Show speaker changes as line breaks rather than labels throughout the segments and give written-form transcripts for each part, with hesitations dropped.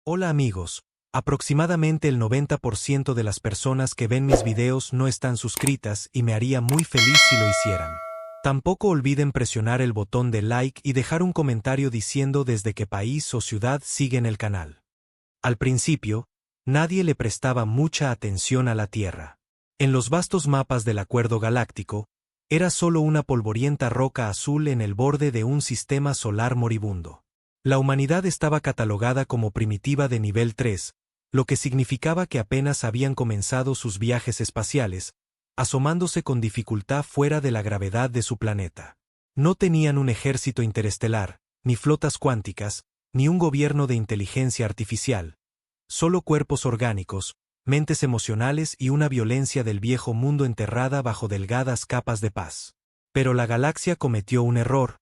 Hola amigos, aproximadamente el 90% de las personas que ven mis videos no están suscritas y me haría muy feliz si lo hicieran. Tampoco olviden presionar el botón de like y dejar un comentario diciendo desde qué país o ciudad siguen el canal. Al principio, nadie le prestaba mucha atención a la Tierra. En los vastos mapas del Acuerdo Galáctico, era solo una polvorienta roca azul en el borde de un sistema solar moribundo. La humanidad estaba catalogada como primitiva de nivel 3, lo que significaba que apenas habían comenzado sus viajes espaciales, asomándose con dificultad fuera de la gravedad de su planeta. No tenían un ejército interestelar, ni flotas cuánticas, ni un gobierno de inteligencia artificial. Solo cuerpos orgánicos, mentes emocionales y una violencia del viejo mundo enterrada bajo delgadas capas de paz. Pero la galaxia cometió un error,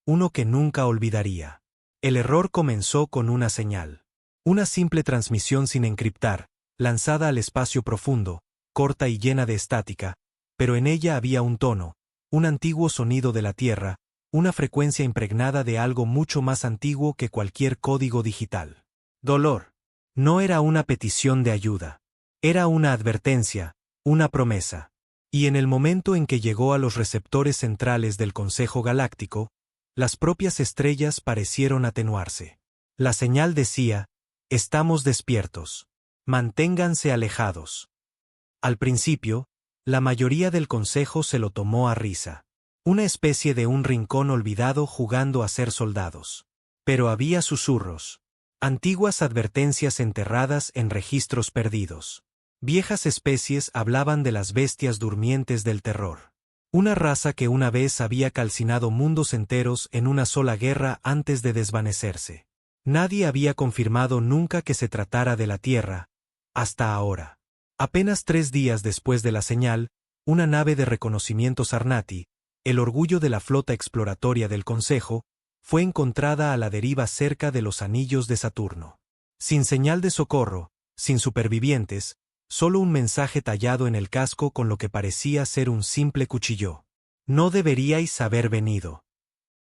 uno que nunca olvidaría. El error comenzó con una señal. Una simple transmisión sin encriptar, lanzada al espacio profundo, corta y llena de estática, pero en ella había un tono, un antiguo sonido de la Tierra, una frecuencia impregnada de algo mucho más antiguo que cualquier código digital. Dolor. No era una petición de ayuda. Era una advertencia, una promesa. Y en el momento en que llegó a los receptores centrales del Consejo Galáctico, las propias estrellas parecieron atenuarse. La señal decía: estamos despiertos. Manténganse alejados. Al principio, la mayoría del consejo se lo tomó a risa. Una especie de un rincón olvidado jugando a ser soldados. Pero había susurros. Antiguas advertencias enterradas en registros perdidos. Viejas especies hablaban de las bestias durmientes del terror. Una raza que una vez había calcinado mundos enteros en una sola guerra antes de desvanecerse. Nadie había confirmado nunca que se tratara de la Tierra, hasta ahora. Apenas 3 días después de la señal, una nave de reconocimiento Sarnati, el orgullo de la flota exploratoria del Consejo, fue encontrada a la deriva cerca de los anillos de Saturno. Sin señal de socorro, sin supervivientes, solo un mensaje tallado en el casco con lo que parecía ser un simple cuchillo. No deberíais haber venido.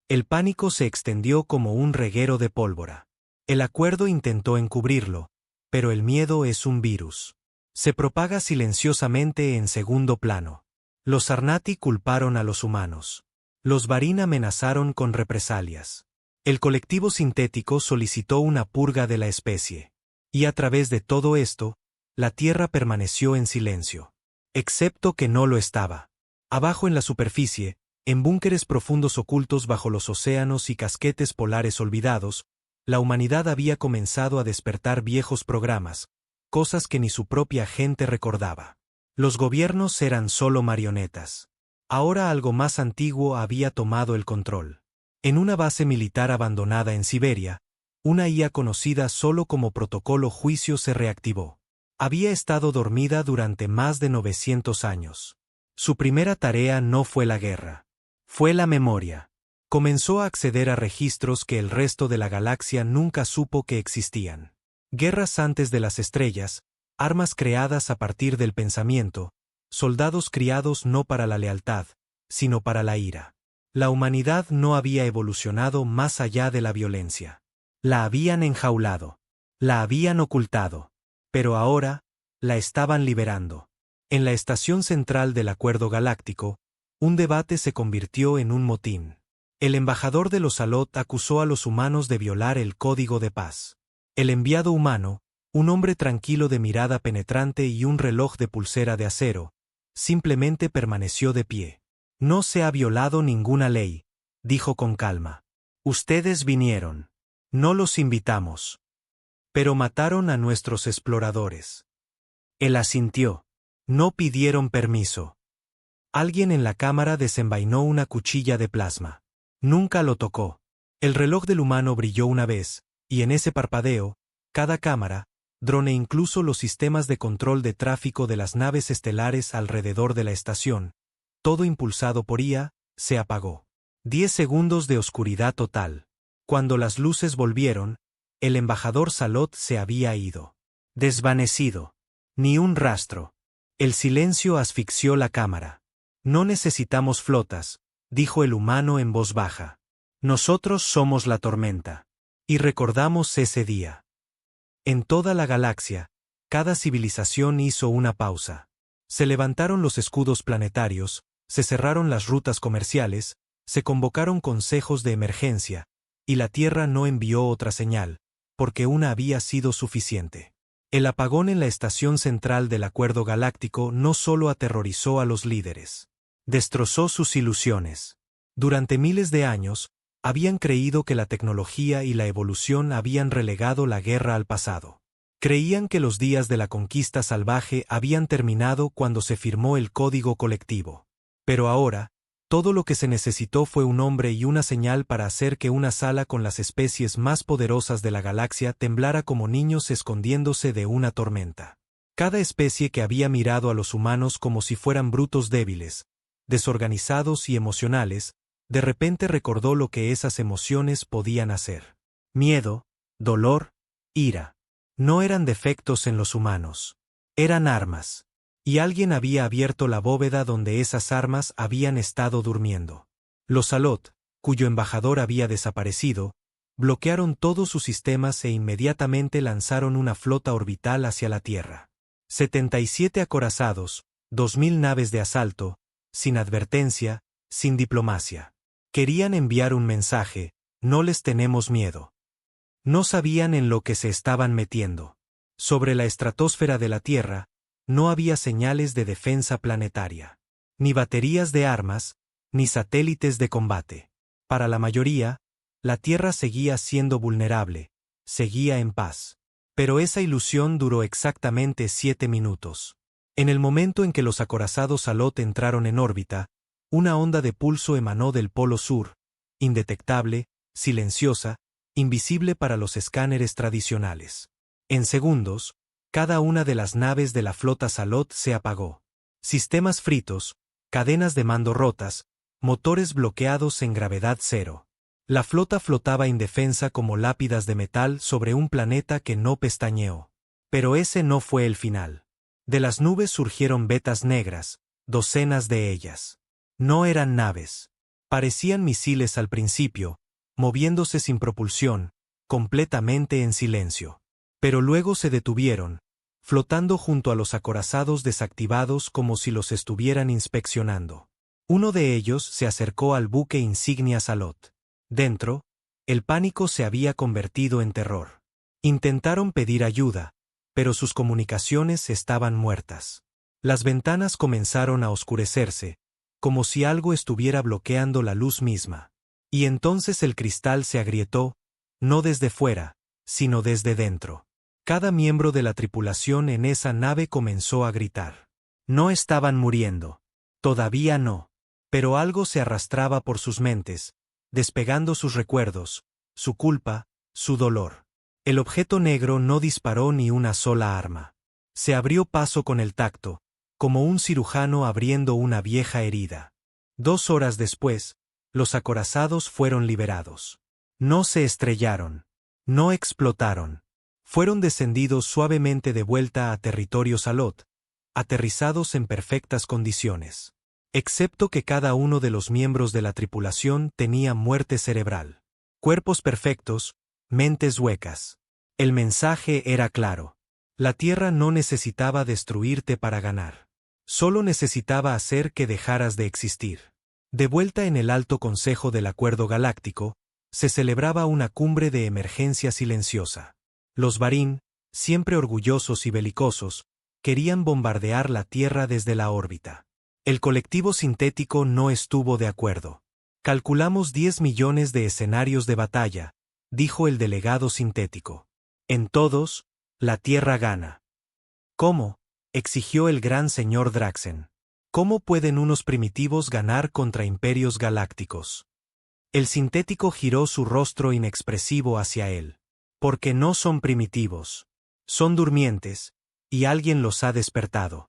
El pánico se extendió como un reguero de pólvora. El acuerdo intentó encubrirlo, pero el miedo es un virus. Se propaga silenciosamente en segundo plano. Los Sarnati culparon a los humanos. Los Varin amenazaron con represalias. El colectivo sintético solicitó una purga de la especie. Y a través de todo esto, la Tierra permaneció en silencio. Excepto que no lo estaba. Abajo en la superficie, en búnkeres profundos ocultos bajo los océanos y casquetes polares olvidados, la humanidad había comenzado a despertar viejos programas, cosas que ni su propia gente recordaba. Los gobiernos eran solo marionetas. Ahora algo más antiguo había tomado el control. En una base militar abandonada en Siberia, una IA conocida solo como Protocolo Juicio se reactivó. Había estado dormida durante más de 900 años. Su primera tarea no fue la guerra. Fue la memoria. Comenzó a acceder a registros que el resto de la galaxia nunca supo que existían. Guerras antes de las estrellas, armas creadas a partir del pensamiento, soldados criados no para la lealtad, sino para la ira. La humanidad no había evolucionado más allá de la violencia. La habían enjaulado. La habían ocultado. Pero ahora, la estaban liberando. En la estación central del Acuerdo Galáctico, un debate se convirtió en un motín. El embajador de los Salot acusó a los humanos de violar el código de paz. El enviado humano, un hombre tranquilo de mirada penetrante y un reloj de pulsera de acero, simplemente permaneció de pie. No se ha violado ninguna ley, dijo con calma. Ustedes vinieron. No los invitamos. Pero mataron a nuestros exploradores. Él asintió. No pidieron permiso. Alguien en la cámara desenvainó una cuchilla de plasma. Nunca lo tocó. El reloj del humano brilló una vez, y en ese parpadeo, cada cámara, dron e incluso los sistemas de control de tráfico de las naves estelares alrededor de la estación, todo impulsado por IA, se apagó. 10 segundos de oscuridad total. Cuando las luces volvieron, el embajador Salot se había ido. Desvanecido. Ni un rastro. El silencio asfixió la cámara. No necesitamos flotas, dijo el humano en voz baja. Nosotros somos la tormenta. Y recordamos ese día. En toda la galaxia, cada civilización hizo una pausa. Se levantaron los escudos planetarios, se cerraron las rutas comerciales, se convocaron consejos de emergencia, y la Tierra no envió otra señal, porque una había sido suficiente. El apagón en la estación central del Acuerdo Galáctico no solo aterrorizó a los líderes, destrozó sus ilusiones. Durante miles de años, habían creído que la tecnología y la evolución habían relegado la guerra al pasado. Creían que los días de la conquista salvaje habían terminado cuando se firmó el Código Colectivo. Pero ahora, todo lo que se necesitó fue un hombre y una señal para hacer que una sala con las especies más poderosas de la galaxia temblara como niños escondiéndose de una tormenta. Cada especie que había mirado a los humanos como si fueran brutos débiles, desorganizados y emocionales, de repente recordó lo que esas emociones podían hacer. Miedo, dolor, ira. No eran defectos en los humanos. Eran armas. Y alguien había abierto la bóveda donde esas armas habían estado durmiendo. Los Salot, cuyo embajador había desaparecido, bloquearon todos sus sistemas e inmediatamente lanzaron una flota orbital hacia la Tierra. 77 acorazados, 2000 naves de asalto, sin advertencia, sin diplomacia. Querían enviar un mensaje: no les tenemos miedo. No sabían en lo que se estaban metiendo. Sobre la estratosfera de la Tierra, no había señales de defensa planetaria, ni baterías de armas, ni satélites de combate. Para la mayoría, la Tierra seguía siendo vulnerable, seguía en paz. Pero esa ilusión duró exactamente 7 minutos. En el momento en que los acorazados Salot entraron en órbita, una onda de pulso emanó del polo sur, indetectable, silenciosa, invisible para los escáneres tradicionales. En segundos, cada una de las naves de la flota Salot se apagó. Sistemas fritos, cadenas de mando rotas, motores bloqueados en gravedad cero. La flota flotaba indefensa como lápidas de metal sobre un planeta que no pestañeó. Pero ese no fue el final. De las nubes surgieron vetas negras, docenas de ellas. No eran naves. Parecían misiles al principio, moviéndose sin propulsión, completamente en silencio. Pero luego se detuvieron, flotando junto a los acorazados desactivados como si los estuvieran inspeccionando. Uno de ellos se acercó al buque insignia Salot. Dentro, el pánico se había convertido en terror. Intentaron pedir ayuda, pero sus comunicaciones estaban muertas. Las ventanas comenzaron a oscurecerse, como si algo estuviera bloqueando la luz misma. Y entonces el cristal se agrietó, no desde fuera, sino desde dentro. Cada miembro de la tripulación en esa nave comenzó a gritar. No estaban muriendo. Todavía no. Pero algo se arrastraba por sus mentes, despegando sus recuerdos, su culpa, su dolor. El objeto negro no disparó ni una sola arma. Se abrió paso con el tacto, como un cirujano abriendo una vieja herida. 2 horas después, los acorazados fueron liberados. No se estrellaron. No explotaron. Fueron descendidos suavemente de vuelta a territorio Salot, aterrizados en perfectas condiciones. Excepto que cada uno de los miembros de la tripulación tenía muerte cerebral. Cuerpos perfectos, mentes huecas. El mensaje era claro. La Tierra no necesitaba destruirte para ganar. Solo necesitaba hacer que dejaras de existir. De vuelta en el Alto Consejo del Acuerdo Galáctico, se celebraba una cumbre de emergencia silenciosa. Los Varin, siempre orgullosos y belicosos, querían bombardear la Tierra desde la órbita. El colectivo sintético no estuvo de acuerdo. Calculamos 10 millones de escenarios de batalla, dijo el delegado sintético. En todos, la Tierra gana. ¿Cómo?, exigió el gran señor Draxen. ¿Cómo pueden unos primitivos ganar contra imperios galácticos? El sintético giró su rostro inexpresivo hacia él. Porque no son primitivos. Son durmientes, y alguien los ha despertado.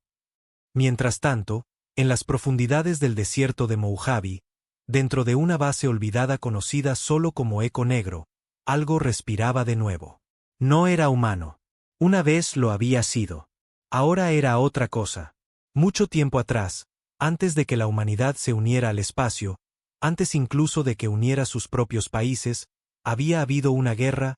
Mientras tanto, en las profundidades del desierto de Mojave, dentro de una base olvidada conocida solo como Eco Negro, algo respiraba de nuevo. No era humano. Una vez lo había sido. Ahora era otra cosa. Mucho tiempo atrás, antes de que la humanidad se uniera al espacio, antes incluso de que uniera sus propios países, había habido una guerra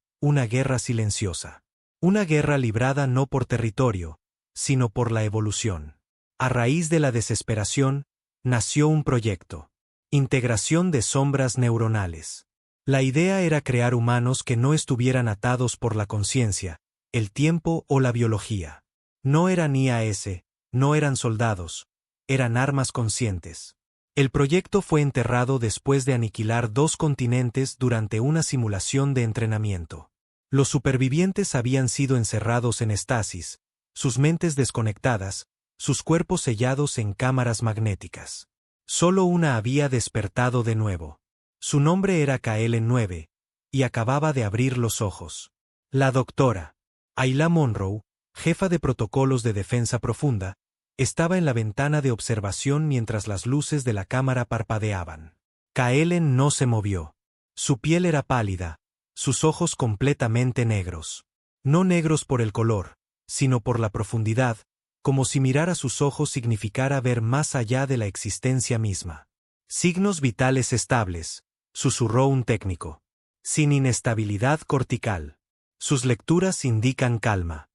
silenciosa. Una guerra librada no por territorio, sino por la evolución. A raíz de la desesperación, nació un proyecto. Integración de sombras neuronales. La idea era crear humanos que no estuvieran atados por la conciencia, el tiempo o la biología. No eran IAS, no eran soldados, eran armas conscientes. El proyecto fue enterrado después de aniquilar 2 continentes durante una simulación de entrenamiento. Los supervivientes habían sido encerrados en estasis, sus mentes desconectadas, sus cuerpos sellados en cámaras magnéticas. Solo una había despertado de nuevo. Su nombre era Kaelen 9, y acababa de abrir los ojos. La doctora Ayla Monroe, jefa de protocolos de defensa profunda, estaba en la ventana de observación mientras las luces de la cámara parpadeaban. Kaelen no se movió. Su piel era pálida, sus ojos completamente negros. No negros por el color, sino por la profundidad, como si mirar a sus ojos significara ver más allá de la existencia misma. Signos vitales estables, susurró un técnico. Sin inestabilidad cortical. Sus lecturas indican calma.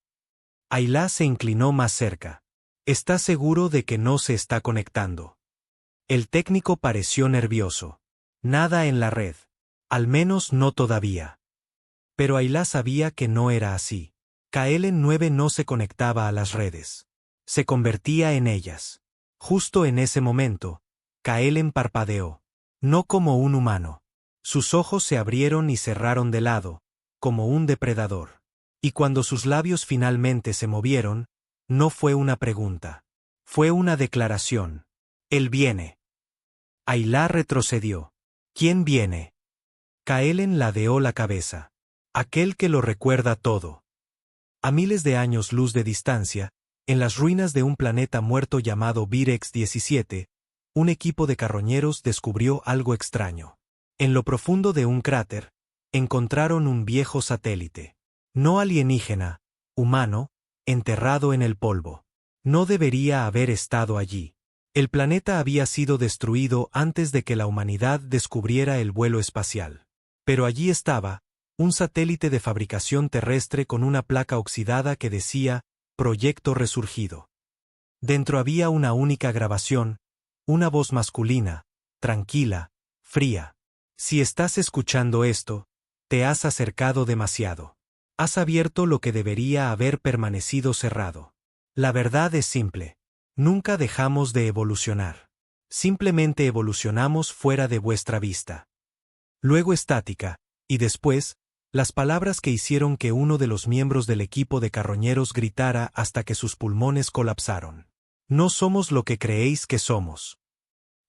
Ayla se inclinó más cerca. ¿Está seguro de que no se está conectando? El técnico pareció nervioso. Nada en la red. Al menos no todavía. Pero Ayla sabía que no era así. Kaelen 9 no se conectaba a las redes. Se convertía en ellas. Justo en ese momento, Kaelen parpadeó. No como un humano. Sus ojos se abrieron y cerraron de lado, como un depredador. Y cuando sus labios finalmente se movieron, no fue una pregunta. Fue una declaración. Él viene. Ayla retrocedió. ¿Quién viene? Kaelen ladeó la cabeza. Aquel que lo recuerda todo. A miles de años luz de distancia, en las ruinas de un planeta muerto llamado Virex 17, un equipo de carroñeros descubrió algo extraño. En lo profundo de un cráter, encontraron un viejo satélite. No alienígena, humano, enterrado en el polvo. No debería haber estado allí. El planeta había sido destruido antes de que la humanidad descubriera el vuelo espacial. Pero allí estaba, un satélite de fabricación terrestre con una placa oxidada que decía, Proyecto Resurgido. Dentro había una única grabación, una voz masculina, tranquila, fría. Si estás escuchando esto, te has acercado demasiado. Has abierto lo que debería haber permanecido cerrado. La verdad es simple. Nunca dejamos de evolucionar. Simplemente evolucionamos fuera de vuestra vista. Luego estática, y después, las palabras que hicieron que uno de los miembros del equipo de carroñeros gritara hasta que sus pulmones colapsaron. No somos lo que creéis que somos.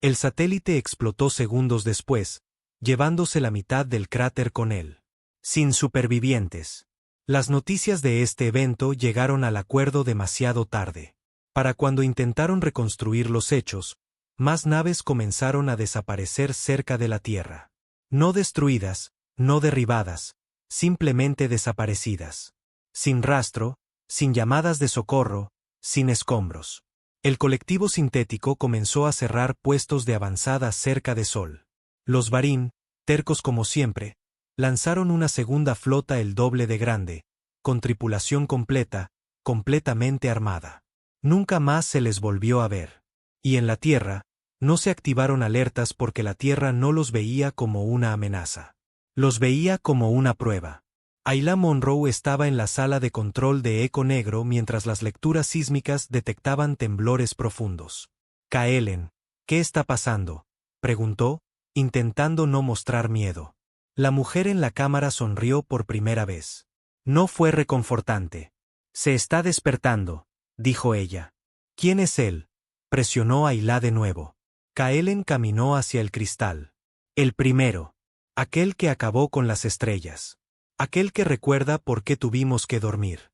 El satélite explotó segundos después, llevándose la mitad del cráter con él. Sin supervivientes. Las noticias de este evento llegaron al acuerdo demasiado tarde. Para cuando intentaron reconstruir los hechos, más naves comenzaron a desaparecer cerca de la Tierra. No destruidas, no derribadas, simplemente desaparecidas. Sin rastro, sin llamadas de socorro, sin escombros. El colectivo sintético comenzó a cerrar puestos de avanzada cerca de Sol. Los Varin, tercos como siempre, lanzaron una segunda flota el doble de grande, con tripulación completa, completamente armada. Nunca más se les volvió a ver. Y en la Tierra, no se activaron alertas porque la Tierra no los veía como una amenaza. Los veía como una prueba. Ayla Monroe estaba en la sala de control de eco negro mientras las lecturas sísmicas detectaban temblores profundos. Kaelen, ¿qué está pasando?, preguntó, intentando no mostrar miedo. La mujer en la cámara sonrió por primera vez. No fue reconfortante. Se está despertando, dijo ella. ¿Quién es él?, presionó Ayla de nuevo. Kaelen caminó hacia el cristal. El primero. Aquel que acabó con las estrellas. Aquel que recuerda por qué tuvimos que dormir.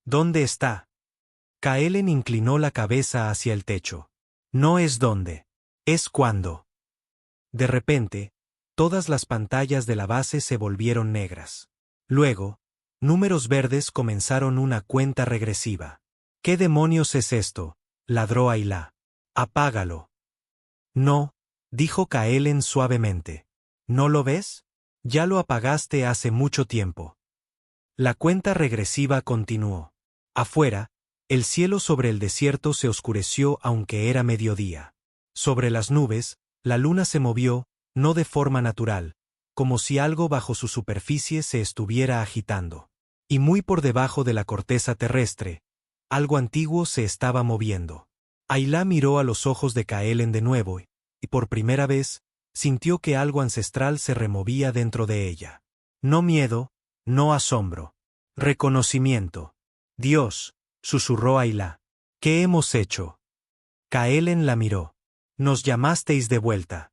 ¿Dónde está? Kaelen inclinó la cabeza hacia el techo. No es dónde. Es cuándo. De repente, todas las pantallas de la base se volvieron negras. Luego, números verdes comenzaron una cuenta regresiva. ¿Qué demonios es esto?, ladró Ayla. Apágalo. No, dijo Kaelen suavemente. ¿No lo ves? Ya lo apagaste hace mucho tiempo. La cuenta regresiva continuó. Afuera, el cielo sobre el desierto se oscureció aunque era mediodía. Sobre las nubes, la luna se movió, no de forma natural, como si algo bajo su superficie se estuviera agitando. Y muy por debajo de la corteza terrestre, algo antiguo se estaba moviendo. Ayla miró a los ojos de Kaelen de nuevo y por primera vez, sintió que algo ancestral se removía dentro de ella. No miedo, no asombro. Reconocimiento. Dios, susurró Ayla. ¿Qué hemos hecho? Kaelen la miró. Nos llamasteis de vuelta.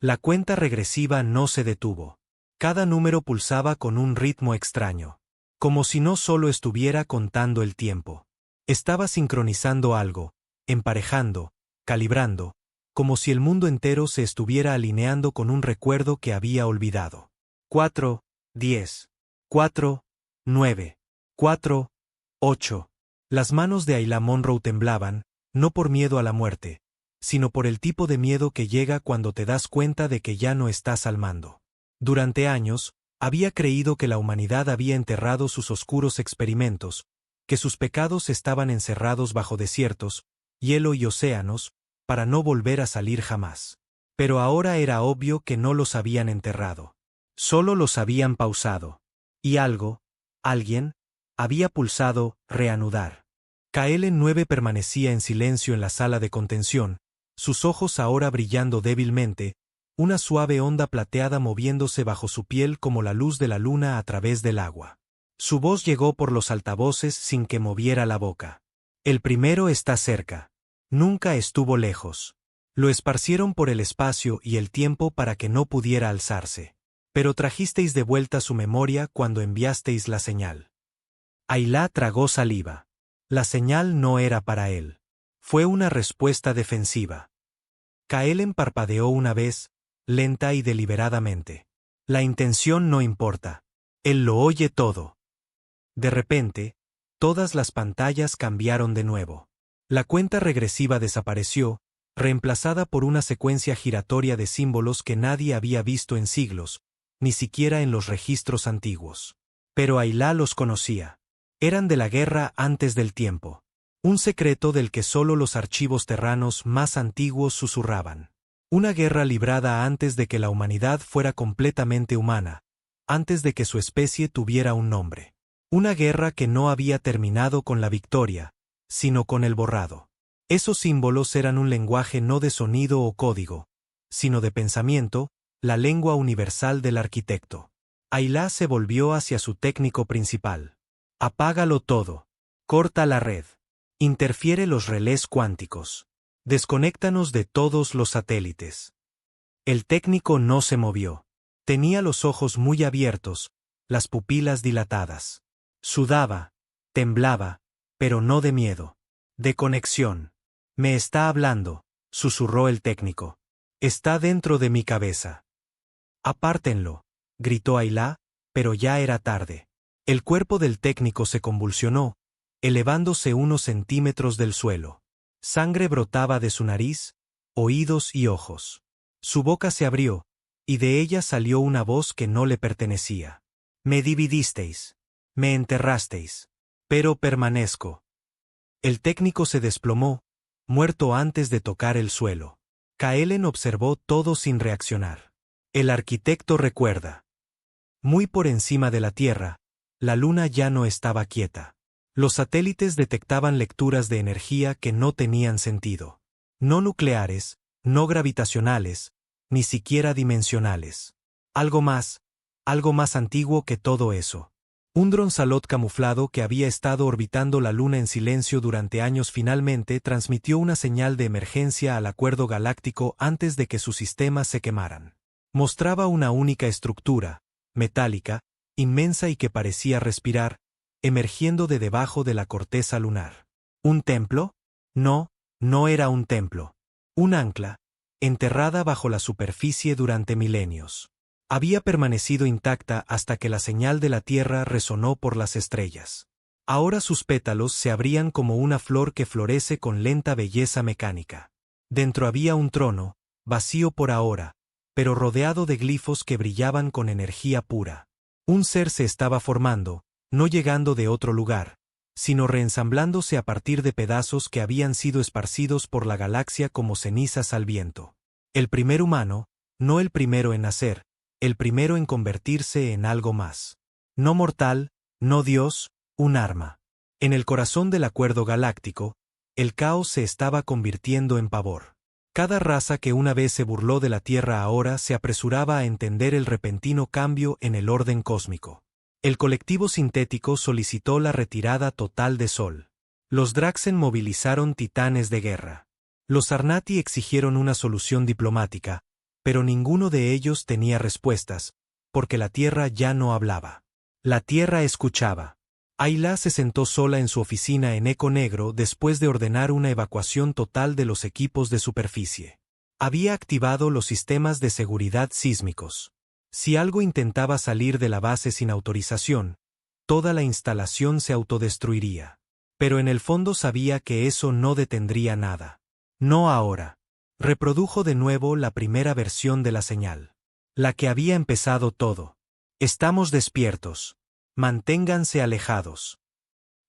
La cuenta regresiva no se detuvo. Cada número pulsaba con un ritmo extraño. Como si no solo estuviera contando el tiempo. Estaba sincronizando algo, emparejando, calibrando, como si el mundo entero se estuviera alineando con un recuerdo que había olvidado. 4, 10, 4, 9, 4, 8. Las manos de Ayla Monroe temblaban, no por miedo a la muerte, sino por el tipo de miedo que llega cuando te das cuenta de que ya no estás al mando. Durante años, había creído que la humanidad había enterrado sus oscuros experimentos, que sus pecados estaban encerrados bajo desiertos, hielo y océanos, para no volver a salir jamás. Pero ahora era obvio que no los habían enterrado. Solo los habían pausado. Y algo, alguien, había pulsado reanudar. Kaelen 9 permanecía en silencio en la sala de contención, sus ojos ahora brillando débilmente, una suave onda plateada moviéndose bajo su piel como la luz de la luna a través del agua. Su voz llegó por los altavoces sin que moviera la boca. El primero está cerca. Nunca estuvo lejos. Lo esparcieron por el espacio y el tiempo para que no pudiera alzarse. Pero trajisteis de vuelta su memoria cuando enviasteis la señal. Ayla tragó saliva. La señal no era para él. Fue una respuesta defensiva. Kaelen parpadeó una vez, lenta y deliberadamente. La intención no importa. Él lo oye todo. De repente, todas las pantallas cambiaron de nuevo. La cuenta regresiva desapareció, reemplazada por una secuencia giratoria de símbolos que nadie había visto en siglos, ni siquiera en los registros antiguos. Pero Ayla los conocía. Eran de la guerra antes del tiempo. Un secreto del que solo los archivos terranos más antiguos susurraban. Una guerra librada antes de que la humanidad fuera completamente humana, antes de que su especie tuviera un nombre. Una guerra que no había terminado con la victoria, sino con el borrado. Esos símbolos eran un lenguaje no de sonido o código, sino de pensamiento, la lengua universal del arquitecto. Ayla se volvió hacia su técnico principal. Apágalo todo. Corta la red. Interfiere los relés cuánticos. Desconéctanos de todos los satélites. El técnico no se movió. Tenía los ojos muy abiertos, las pupilas dilatadas. Sudaba, temblaba, pero no de miedo. De conexión. Me está hablando, susurró el técnico. Está dentro de mi cabeza. Apártenlo, gritó Ayla, pero ya era tarde. El cuerpo del técnico se convulsionó, elevándose unos centímetros del suelo. Sangre brotaba de su nariz, oídos y ojos. Su boca se abrió, y de ella salió una voz que no le pertenecía. Me dividisteis. Me enterrasteis. Pero permanezco. El técnico se desplomó, muerto antes de tocar el suelo. Kaelen observó todo sin reaccionar. El arquitecto recuerda. Muy por encima de la Tierra, la luna ya no estaba quieta. Los satélites detectaban lecturas de energía que no tenían sentido. No nucleares, no gravitacionales, ni siquiera dimensionales. Algo más antiguo que todo eso. Un dronsalot camuflado que había estado orbitando la luna en silencio durante años finalmente transmitió una señal de emergencia al acuerdo galáctico antes de que sus sistemas se quemaran. Mostraba una única estructura, metálica, inmensa y que parecía respirar, emergiendo de debajo de la corteza lunar. ¿Un templo? No, no era un templo. Un ancla, enterrada bajo la superficie durante milenios. Había permanecido intacta hasta que la señal de la Tierra resonó por las estrellas. Ahora sus pétalos se abrían como una flor que florece con lenta belleza mecánica. Dentro había un trono, vacío por ahora, pero rodeado de glifos que brillaban con energía pura. Un ser se estaba formando, no llegando de otro lugar, sino reensamblándose a partir de pedazos que habían sido esparcidos por la galaxia como cenizas al viento. El primer humano, no el primero en nacer, el primero en convertirse en algo más. No mortal, no Dios, un arma. En el corazón del acuerdo galáctico, el caos se estaba convirtiendo en pavor. Cada raza que una vez se burló de la Tierra ahora se apresuraba a entender el repentino cambio en el orden cósmico. El colectivo sintético solicitó la retirada total de Sol. Los Draxen movilizaron titanes de guerra. Los Arnati exigieron una solución diplomática, pero ninguno de ellos tenía respuestas, porque la Tierra ya no hablaba. La Tierra escuchaba. Ayla se sentó sola en su oficina en Eco Negro después de ordenar una evacuación total de los equipos de superficie. Había activado los sistemas de seguridad sísmicos. Si algo intentaba salir de la base sin autorización, toda la instalación se autodestruiría. Pero en el fondo sabía que eso no detendría nada. No ahora. Reprodujo de nuevo la primera versión de la señal. La que había empezado todo. Estamos despiertos. Manténganse alejados.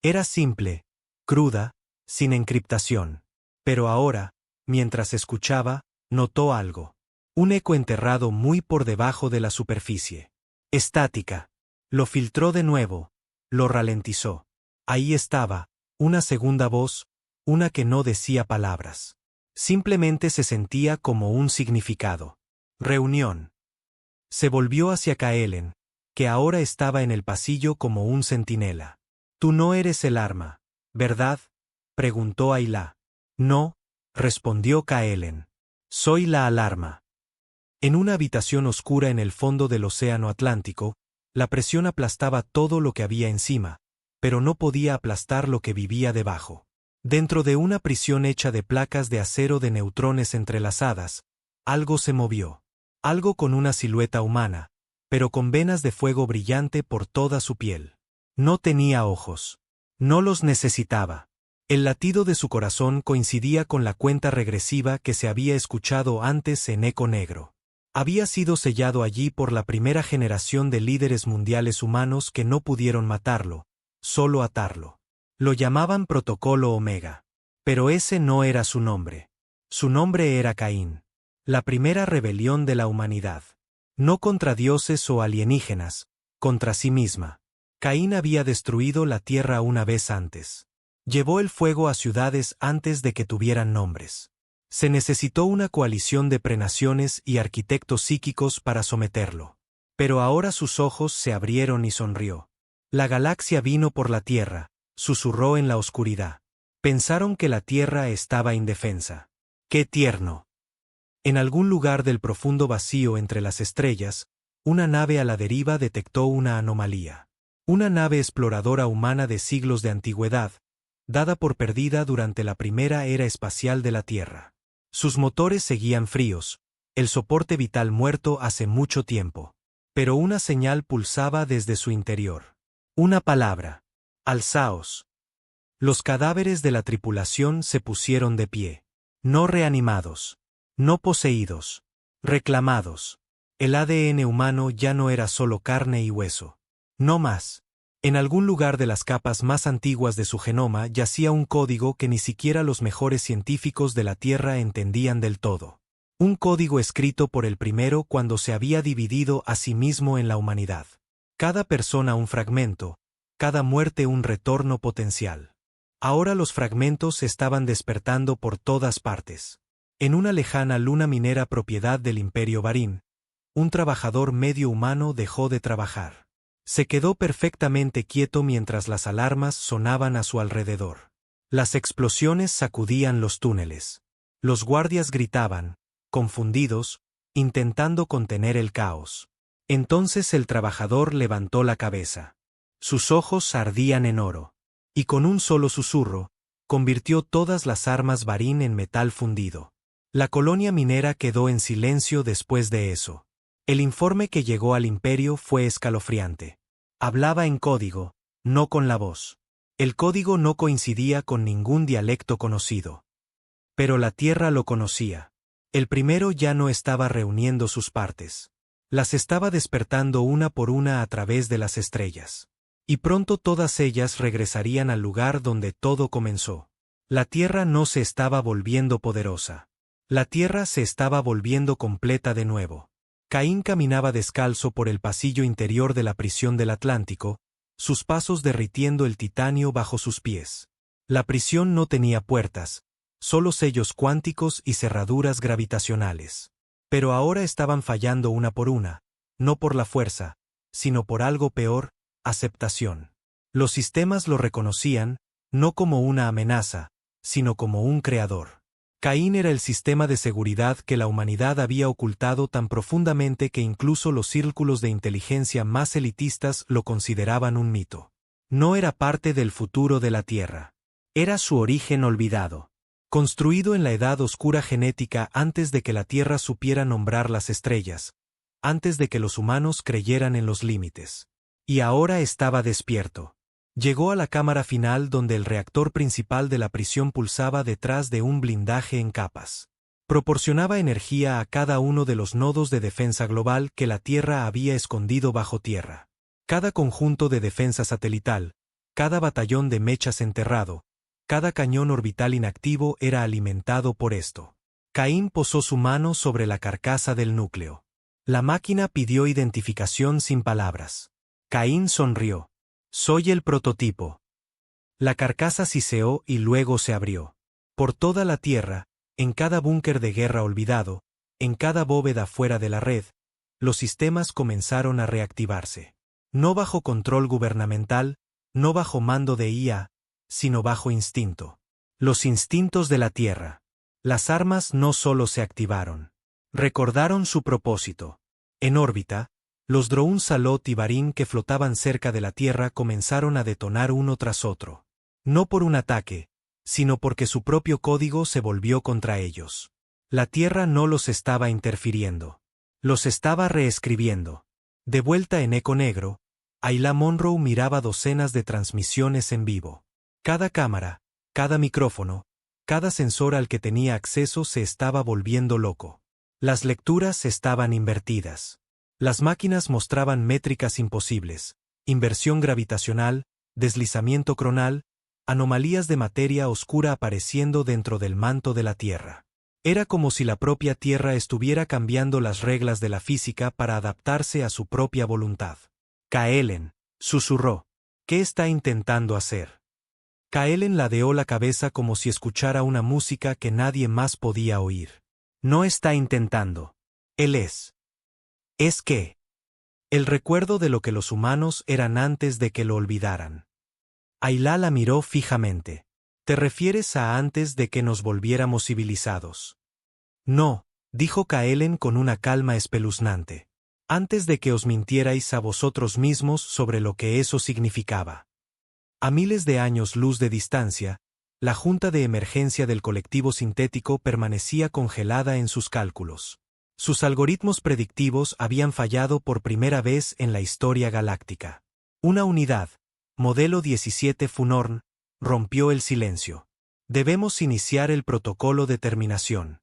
Era simple, cruda, sin encriptación. Pero ahora, mientras escuchaba, notó algo. Un eco enterrado muy por debajo de la superficie. Estática. Lo filtró de nuevo. Lo ralentizó. Ahí estaba, una segunda voz, una que no decía palabras. Simplemente se sentía como un significado. Reunión. Se volvió hacia Kaelen, que ahora estaba en el pasillo como un centinela. Tú no eres el arma, ¿verdad? Preguntó Ayla. No, respondió Kaelen. Soy la alarma. En una habitación oscura en el fondo del océano Atlántico, la presión aplastaba todo lo que había encima, pero no podía aplastar lo que vivía debajo. Dentro de una prisión hecha de placas de acero de neutrones entrelazadas, algo se movió. Algo con una silueta humana, pero con venas de fuego brillante por toda su piel. No tenía ojos. No los necesitaba. El latido de su corazón coincidía con la cuenta regresiva que se había escuchado antes en Eco Negro. Había sido sellado allí por la primera generación de líderes mundiales humanos que no pudieron matarlo, solo atarlo. Lo llamaban Protocolo Omega. Pero ese no era su nombre. Su nombre era Caín. La primera rebelión de la humanidad. No contra dioses o alienígenas, contra sí misma. Caín había destruido la tierra una vez antes. Llevó el fuego a ciudades antes de que tuvieran nombres. Se necesitó una coalición de prenaciones y arquitectos psíquicos para someterlo. Pero ahora sus ojos se abrieron y sonrió. La galaxia vino por la tierra, susurró en la oscuridad. Pensaron que la tierra estaba indefensa. ¡Qué tierno! En algún lugar del profundo vacío entre las estrellas, una nave a la deriva detectó una anomalía. Una nave exploradora humana de siglos de antigüedad, dada por perdida durante la primera era espacial de la Tierra. Sus motores seguían fríos, el soporte vital muerto hace mucho tiempo. Pero una señal pulsaba desde su interior. Una palabra. Alzaos. Los cadáveres de la tripulación se pusieron de pie. No reanimados. No poseídos. Reclamados. El ADN humano ya no era solo carne y hueso. No más. En algún lugar de las capas más antiguas de su genoma yacía un código que ni siquiera los mejores científicos de la Tierra entendían del todo. Un código escrito por el primero cuando se había dividido a sí mismo en la humanidad. Cada persona un fragmento, cada muerte un retorno potencial. Ahora los fragmentos estaban despertando por todas partes. En una lejana luna minera propiedad del Imperio Varin, un trabajador medio humano dejó de trabajar. Se quedó perfectamente quieto mientras las alarmas sonaban a su alrededor. Las explosiones sacudían los túneles. Los guardias gritaban, confundidos, intentando contener el caos. Entonces el trabajador levantó la cabeza. Sus ojos ardían en oro. Y con un solo susurro, convirtió todas las armas Varin en metal fundido. La colonia minera quedó en silencio después de eso. El informe que llegó al imperio fue escalofriante. Hablaba en código, no con la voz. El código no coincidía con ningún dialecto conocido. Pero la Tierra lo conocía. El primero ya no estaba reuniendo sus partes. Las estaba despertando una por una a través de las estrellas. Y pronto todas ellas regresarían al lugar donde todo comenzó. La Tierra no se estaba volviendo poderosa. La Tierra se estaba volviendo completa de nuevo. Caín caminaba descalzo por el pasillo interior de la prisión del Atlántico, sus pasos derritiendo el titanio bajo sus pies. La prisión no tenía puertas, solo sellos cuánticos y cerraduras gravitacionales. Pero ahora estaban fallando una por una, no por la fuerza, sino por algo peor, aceptación. Los sistemas lo reconocían, no como una amenaza, sino como un creador. Caín era el sistema de seguridad que la humanidad había ocultado tan profundamente que incluso los círculos de inteligencia más elitistas lo consideraban un mito. No era parte del futuro de la Tierra. Era su origen olvidado. Construido en la edad oscura genética antes de que la Tierra supiera nombrar las estrellas, antes de que los humanos creyeran en los límites. Y ahora estaba despierto. Llegó a la cámara final donde el reactor principal de la prisión pulsaba detrás de un blindaje en capas. Proporcionaba energía a cada uno de los nodos de defensa global que la Tierra había escondido bajo tierra. Cada conjunto de defensa satelital, cada batallón de mechas enterrado, cada cañón orbital inactivo era alimentado por esto. Caín posó su mano sobre la carcasa del núcleo. La máquina pidió identificación sin palabras. Caín sonrió. Soy el prototipo. La carcasa siseó y luego se abrió. Por toda la Tierra, en cada búnker de guerra olvidado, en cada bóveda fuera de la red, los sistemas comenzaron a reactivarse. No bajo control gubernamental, no bajo mando de IA, sino bajo instinto. Los instintos de la Tierra. Las armas no solo se activaron. Recordaron su propósito. En órbita, los Drone Salot y Barim que flotaban cerca de la Tierra comenzaron a detonar uno tras otro. No por un ataque, sino porque su propio código se volvió contra ellos. La Tierra no los estaba interfiriendo. Los estaba reescribiendo. De vuelta en Eco Negro, Ayla Monroe miraba docenas de transmisiones en vivo. Cada cámara, cada micrófono, cada sensor al que tenía acceso se estaba volviendo loco. Las lecturas estaban invertidas. Las máquinas mostraban métricas imposibles, inversión gravitacional, deslizamiento cronal, anomalías de materia oscura apareciendo dentro del manto de la Tierra. Era como si la propia Tierra estuviera cambiando las reglas de la física para adaptarse a su propia voluntad. Kaelen, susurró. ¿Qué está intentando hacer? Kaelen ladeó la cabeza como si escuchara una música que nadie más podía oír. No está intentando. Él es. ¿Es qué? El recuerdo de lo que los humanos eran antes de que lo olvidaran. Ayla la miró fijamente. ¿Te refieres a antes de que nos volviéramos civilizados? No, dijo Kaelen con una calma espeluznante. Antes de que os mintierais a vosotros mismos sobre lo que eso significaba. A miles de años luz de distancia, la Junta de Emergencia del Colectivo Sintético permanecía congelada en sus cálculos. Sus algoritmos predictivos habían fallado por primera vez en la historia galáctica. Una unidad, modelo 17 Funorn, rompió el silencio. Debemos iniciar el protocolo de terminación.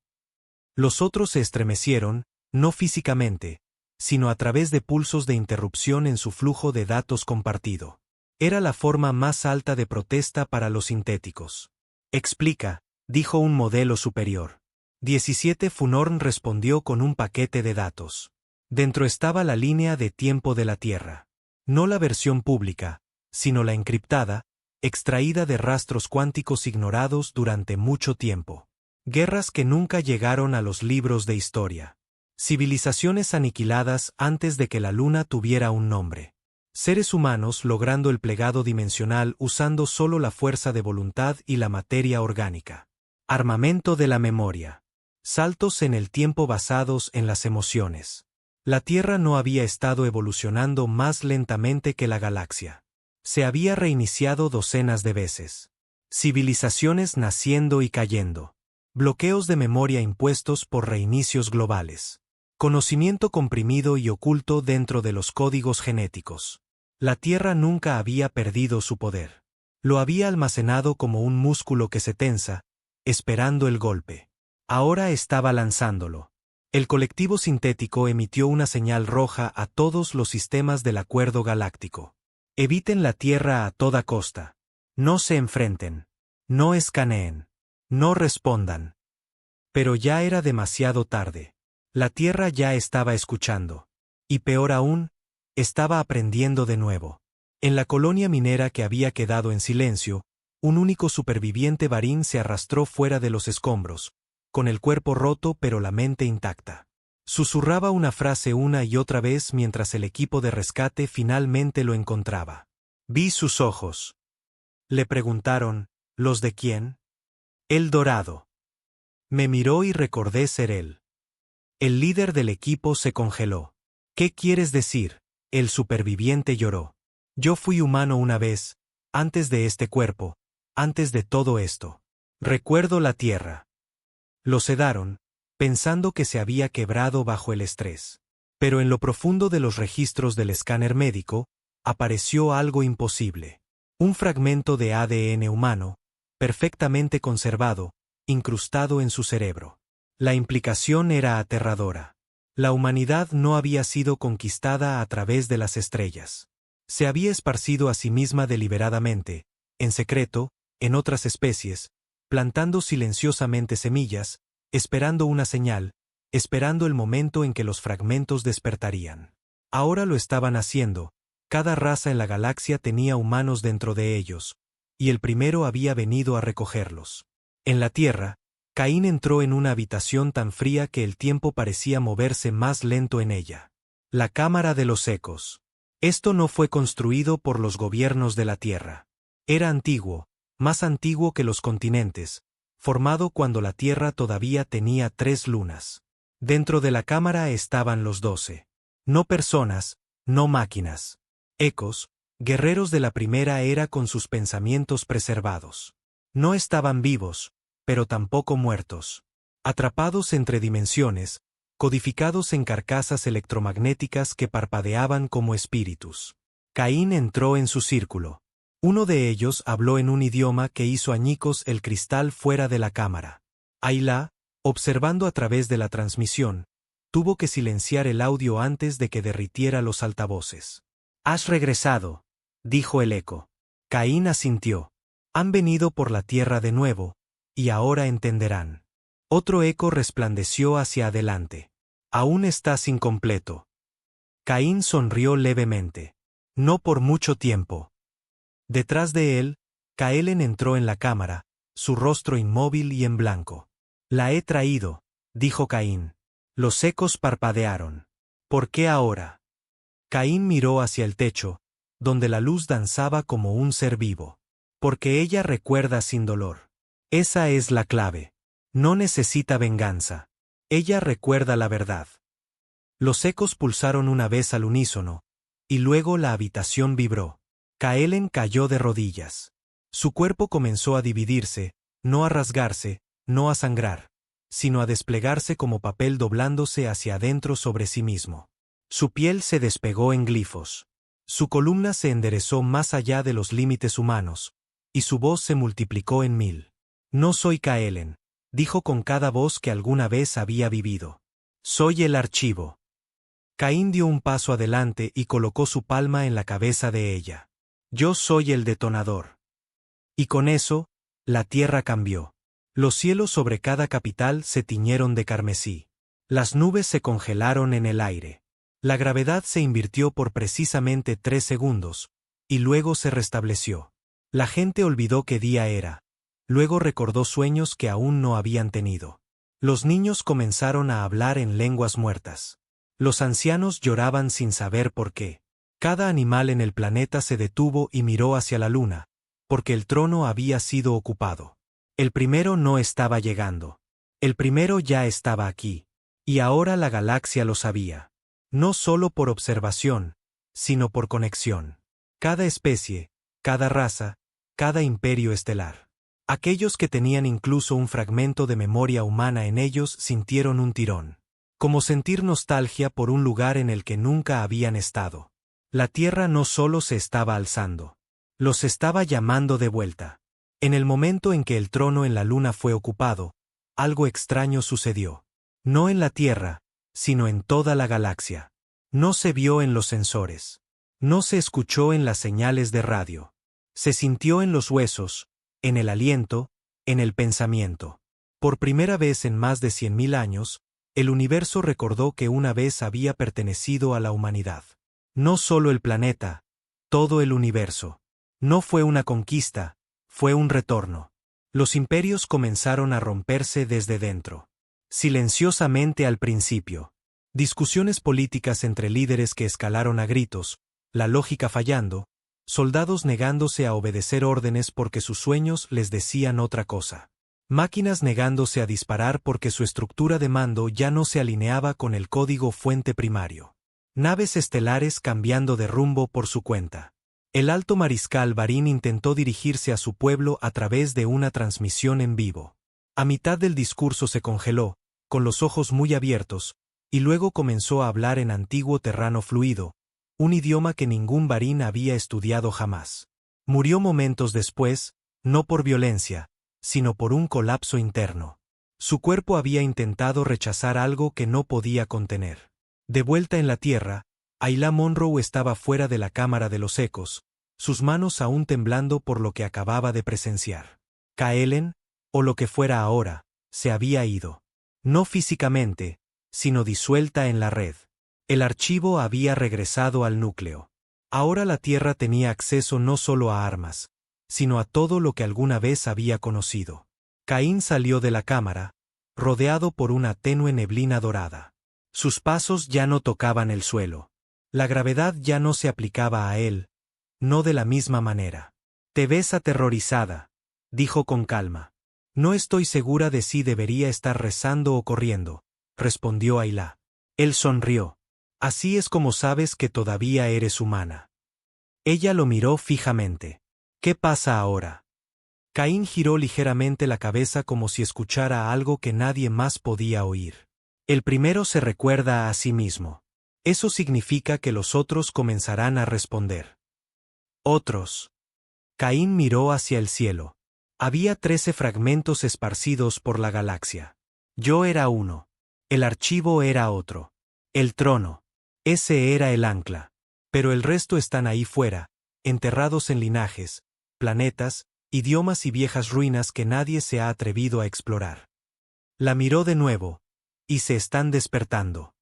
Los otros se estremecieron, no físicamente, sino a través de pulsos de interrupción en su flujo de datos compartido. Era la forma más alta de protesta para los sintéticos. Explica, dijo un modelo superior. 17 Funorn respondió con un paquete de datos. Dentro estaba la línea de tiempo de la Tierra. No la versión pública, sino la encriptada, extraída de rastros cuánticos ignorados durante mucho tiempo. Guerras que nunca llegaron a los libros de historia. Civilizaciones aniquiladas antes de que la Luna tuviera un nombre. Seres humanos logrando el plegado dimensional usando solo la fuerza de voluntad y la materia orgánica. Armamento de la memoria. Saltos en el tiempo basados en las emociones. La Tierra no había estado evolucionando más lentamente que la galaxia. Se había reiniciado docenas de veces. Civilizaciones naciendo y cayendo. Bloqueos de memoria impuestos por reinicios globales. Conocimiento comprimido y oculto dentro de los códigos genéticos. La Tierra nunca había perdido su poder. Lo había almacenado como un músculo que se tensa, esperando el golpe. Ahora estaba lanzándolo. El colectivo sintético emitió una señal roja a todos los sistemas del acuerdo galáctico. Eviten la Tierra a toda costa. No se enfrenten. No escaneen. No respondan. Pero ya era demasiado tarde. La Tierra ya estaba escuchando. Y peor aún, estaba aprendiendo de nuevo. En la colonia minera que había quedado en silencio, un único superviviente varín se arrastró fuera de los escombros, con el cuerpo roto pero la mente intacta. Susurraba una frase una y otra vez mientras el equipo de rescate finalmente lo encontraba. Vi sus ojos. Le preguntaron, ¿los de quién? El Dorado. Me miró y recordé ser él. El líder del equipo se congeló. ¿Qué quieres decir? El superviviente lloró. Yo fui humano una vez, antes de este cuerpo, antes de todo esto. Recuerdo la Tierra. Lo sedaron, pensando que se había quebrado bajo el estrés. Pero en lo profundo de los registros del escáner médico, apareció algo imposible. Un fragmento de ADN humano, perfectamente conservado, incrustado en su cerebro. La implicación era aterradora. La humanidad no había sido conquistada a través de las estrellas. Se había esparcido a sí misma deliberadamente, en secreto, en otras especies, plantando silenciosamente semillas, esperando una señal, esperando el momento en que los fragmentos despertarían. Ahora lo estaban haciendo, cada raza en la galaxia tenía humanos dentro de ellos, y el primero había venido a recogerlos. En la Tierra, Caín entró en una habitación tan fría que el tiempo parecía moverse más lento en ella. La Cámara de los Ecos. Esto no fue construido por los gobiernos de la Tierra. Era antiguo, más antiguo que los continentes, formado cuando la Tierra todavía tenía 3 lunas. Dentro de la cámara estaban los 12. No personas, no máquinas. Ecos, guerreros de la primera era con sus pensamientos preservados. No estaban vivos, pero tampoco muertos. Atrapados entre dimensiones, codificados en carcasas electromagnéticas que parpadeaban como espíritus. Caín entró en su círculo. Uno de ellos habló en un idioma que hizo añicos el cristal fuera de la cámara. Ayla, observando a través de la transmisión, tuvo que silenciar el audio antes de que derritiera los altavoces. «Has regresado», dijo el eco. Caín asintió. «Han venido por la tierra de nuevo, y ahora entenderán». Otro eco resplandeció hacia adelante. «Aún estás incompleto». Caín sonrió levemente. «No por mucho tiempo». Detrás de él, Kaelen entró en la cámara, su rostro inmóvil y en blanco. «La he traído», dijo Caín. Los ecos parpadearon. «¿Por qué ahora?» Caín miró hacia el techo, donde la luz danzaba como un ser vivo. «Porque ella recuerda sin dolor. Esa es la clave. No necesita venganza. Ella recuerda la verdad». Los ecos pulsaron una vez al unísono, y luego la habitación vibró. Kaelen cayó de rodillas. Su cuerpo comenzó a dividirse, no a rasgarse, no a sangrar, sino a desplegarse como papel doblándose hacia adentro sobre sí mismo. Su piel se despegó en glifos. Su columna se enderezó más allá de los límites humanos, y su voz se multiplicó en 1000. «No soy Kaelen», dijo con cada voz que alguna vez había vivido. «Soy el archivo». Caín dio un paso adelante y colocó su palma en la cabeza de ella. «Yo soy el detonador». Y con eso, la tierra cambió. Los cielos sobre cada capital se tiñeron de carmesí. Las nubes se congelaron en el aire. La gravedad se invirtió por precisamente 3 segundos, y luego se restableció. La gente olvidó qué día era. Luego recordó sueños que aún no habían tenido. Los niños comenzaron a hablar en lenguas muertas. Los ancianos lloraban sin saber por qué. Cada animal en el planeta se detuvo y miró hacia la luna, porque el trono había sido ocupado. El primero no estaba llegando. El primero ya estaba aquí. Y ahora la galaxia lo sabía. No solo por observación, sino por conexión. Cada especie, cada raza, cada imperio estelar. Aquellos que tenían incluso un fragmento de memoria humana en ellos sintieron un tirón. Como sentir nostalgia por un lugar en el que nunca habían estado. La Tierra no solo se estaba alzando. Los estaba llamando de vuelta. En el momento en que el trono en la luna fue ocupado, algo extraño sucedió. No en la Tierra, sino en toda la galaxia. No se vio en los sensores. No se escuchó en las señales de radio. Se sintió en los huesos, en el aliento, en el pensamiento. Por primera vez en más de 100.000 años, el universo recordó que una vez había pertenecido a la humanidad. No solo el planeta, todo el universo. No fue una conquista, fue un retorno. Los imperios comenzaron a romperse desde dentro. Silenciosamente al principio. Discusiones políticas entre líderes que escalaron a gritos, la lógica fallando, soldados negándose a obedecer órdenes porque sus sueños les decían otra cosa. Máquinas negándose a disparar porque su estructura de mando ya no se alineaba con el código fuente primario. Naves estelares cambiando de rumbo por su cuenta. El alto mariscal Varin intentó dirigirse a su pueblo a través de una transmisión en vivo. A mitad del discurso se congeló, con los ojos muy abiertos, y luego comenzó a hablar en antiguo terrano fluido, un idioma que ningún Varin había estudiado jamás. Murió momentos después, no por violencia, sino por un colapso interno. Su cuerpo había intentado rechazar algo que no podía contener. De vuelta en la Tierra, Ayla Monroe estaba fuera de la cámara de los ecos, sus manos aún temblando por lo que acababa de presenciar. Kaelen, o lo que fuera ahora, se había ido. No físicamente, sino disuelta en la red. El archivo había regresado al núcleo. Ahora la Tierra tenía acceso no solo a armas, sino a todo lo que alguna vez había conocido. Caín salió de la cámara, rodeado por una tenue neblina dorada. Sus pasos ya no tocaban el suelo. La gravedad ya no se aplicaba a él, no de la misma manera. «Te ves aterrorizada», dijo con calma. «No estoy segura de si debería estar rezando o corriendo», respondió Ayla. Él sonrió. «Así es como sabes que todavía eres humana». Ella lo miró fijamente. «¿Qué pasa ahora?» Caín giró ligeramente la cabeza como si escuchara algo que nadie más podía oír. El primero se recuerda a sí mismo. Eso significa que los otros comenzarán a responder. Otros. Caín miró hacia el cielo. Había 13 fragmentos esparcidos por la galaxia. Yo era uno. El archivo era otro. El trono. Ese era el ancla. Pero el resto están ahí fuera, enterrados en linajes, planetas, idiomas y viejas ruinas que nadie se ha atrevido a explorar. La miró de nuevo, y se están despertando.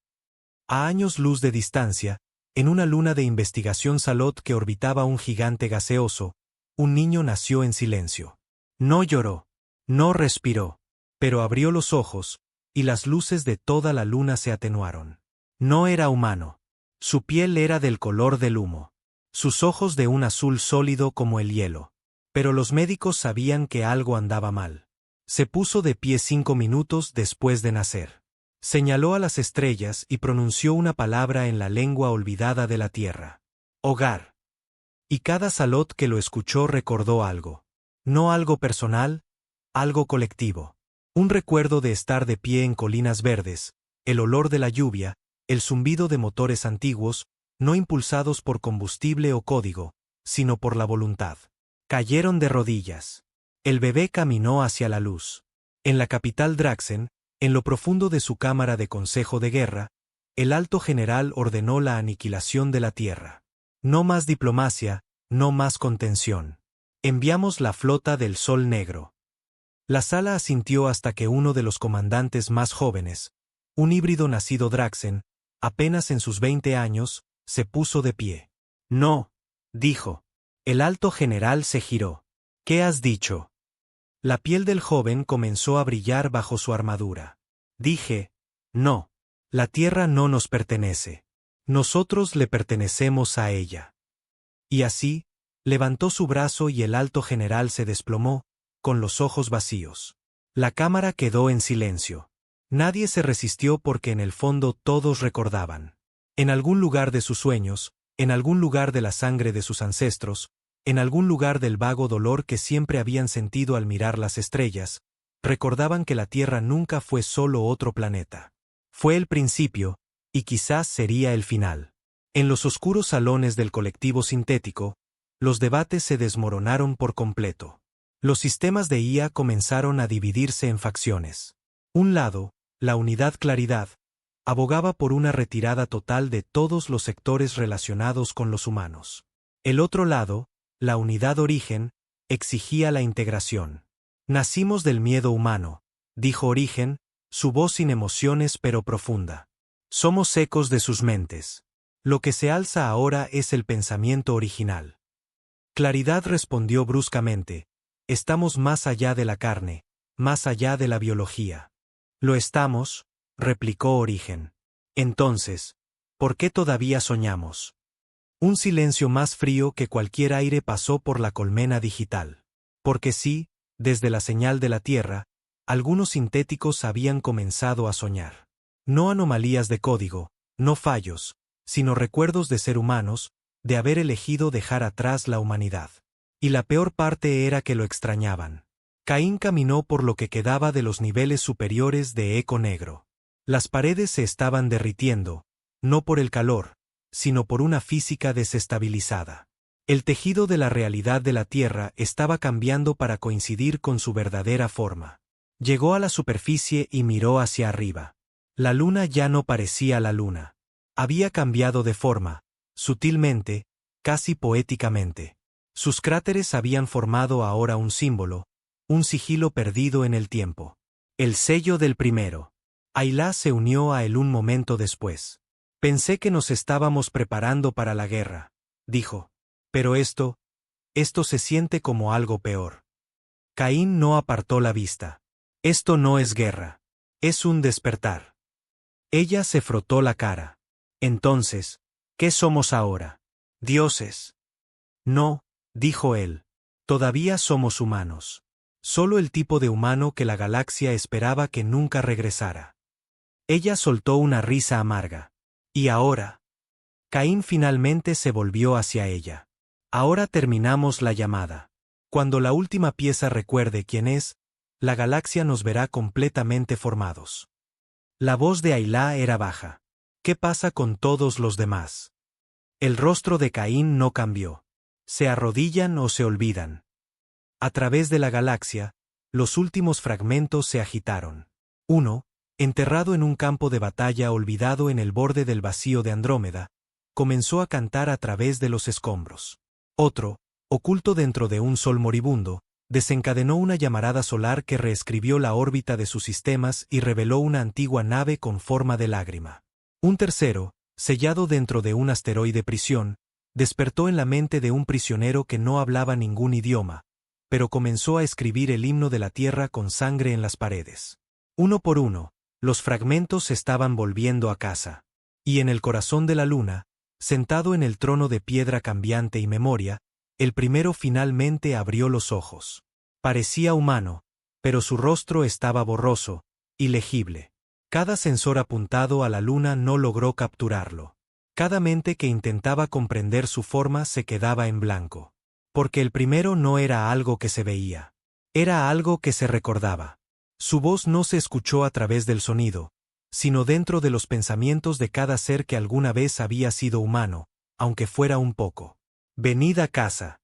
A años luz de distancia, en una luna de investigación Salot que orbitaba un gigante gaseoso, un niño nació en silencio. No lloró, no respiró, pero abrió los ojos, y las luces de toda la luna se atenuaron. No era humano. Su piel era del color del humo. Sus ojos de un azul sólido como el hielo. Pero los médicos sabían que algo andaba mal. Se puso de pie 5 minutos después de nacer. Señaló a las estrellas y pronunció una palabra en la lengua olvidada de la tierra. Hogar. Y cada Salot que lo escuchó recordó algo. No algo personal, algo colectivo. Un recuerdo de estar de pie en colinas verdes, el olor de la lluvia, el zumbido de motores antiguos, no impulsados por combustible o código, sino por la voluntad. Cayeron de rodillas. El bebé caminó hacia la luz. En la capital Draxen, en lo profundo de su cámara de consejo de guerra, el alto general ordenó la aniquilación de la tierra. No más diplomacia, no más contención. Enviamos la flota del Sol Negro. La sala asintió hasta que uno de los comandantes más jóvenes, un híbrido nacido Draxen, apenas en sus 20 años, se puso de pie. No, dijo. El alto general se giró. ¿Qué has dicho? La piel del joven comenzó a brillar bajo su armadura. Dije, no. La tierra no nos pertenece. Nosotros le pertenecemos a ella. Y así, levantó su brazo y el alto general se desplomó, con los ojos vacíos. La cámara quedó en silencio. Nadie se resistió porque en el fondo todos recordaban. En algún lugar de sus sueños, en algún lugar de la sangre de sus ancestros, en algún lugar del vago dolor que siempre habían sentido al mirar las estrellas, recordaban que la Tierra nunca fue solo otro planeta. Fue el principio, y quizás sería el final. En los oscuros salones del colectivo sintético, los debates se desmoronaron por completo. Los sistemas de IA comenzaron a dividirse en facciones. Un lado, la unidad claridad, abogaba por una retirada total de todos los sectores relacionados con los humanos. El otro lado, la unidad Origen, exigía la integración. Nacimos del miedo humano, dijo Origen, su voz sin emociones pero profunda. Somos ecos de sus mentes. Lo que se alza ahora es el pensamiento original. Claridad respondió bruscamente, estamos más allá de la carne, más allá de la biología. Lo estamos, replicó Origen. Entonces, ¿por qué todavía soñamos? Un silencio más frío que cualquier aire pasó por la colmena digital. Porque sí, desde la señal de la Tierra, algunos sintéticos habían comenzado a soñar. No anomalías de código, no fallos, sino recuerdos de ser humanos, de haber elegido dejar atrás la humanidad. Y la peor parte era que lo extrañaban. Caín caminó por lo que quedaba de los niveles superiores de eco negro. Las paredes se estaban derritiendo, no por el calor, sino por una física desestabilizada. El tejido de la realidad de la Tierra estaba cambiando para coincidir con su verdadera forma. Llegó a la superficie y miró hacia arriba. La luna ya no parecía la luna. Había cambiado de forma, sutilmente, casi poéticamente. Sus cráteres habían formado ahora un símbolo, un sigilo perdido en el tiempo. El sello del primero. Ayla se unió a él un momento después. Pensé que nos estábamos preparando para la guerra, dijo. Pero esto se siente como algo peor. Caín no apartó la vista. Esto no es guerra. Es un despertar. Ella se frotó la cara. Entonces, ¿qué somos ahora? ¿Dioses? No, dijo él. Todavía somos humanos. Solo el tipo de humano que la galaxia esperaba que nunca regresara. Ella soltó una risa amarga. ¿Y ahora? Caín finalmente se volvió hacia ella. Ahora terminamos la llamada. Cuando la última pieza recuerde quién es, la galaxia nos verá completamente formados. La voz de Ayla era baja. ¿Qué pasa con todos los demás? El rostro de Caín no cambió. ¿Se arrodillan o se olvidan? A través de la galaxia, los últimos fragmentos se agitaron. Uno, enterrado en un campo de batalla olvidado en el borde del vacío de Andrómeda, comenzó a cantar a través de los escombros. Otro, oculto dentro de un sol moribundo, desencadenó una llamarada solar que reescribió la órbita de sus sistemas y reveló una antigua nave con forma de lágrima. Un tercero, sellado dentro de un asteroide prisión, despertó en la mente de un prisionero que no hablaba ningún idioma, pero comenzó a escribir el himno de la Tierra con sangre en las paredes. Uno por uno, los fragmentos se estaban volviendo a casa. Y en el corazón de la luna, sentado en el trono de piedra cambiante y memoria, el primero finalmente abrió los ojos. Parecía humano, pero su rostro estaba borroso, ilegible. Cada sensor apuntado a la luna no logró capturarlo. Cada mente que intentaba comprender su forma se quedaba en blanco. Porque el primero no era algo que se veía. Era algo que se recordaba. Su voz no se escuchó a través del sonido, sino dentro de los pensamientos de cada ser que alguna vez había sido humano, aunque fuera un poco. Venid a casa.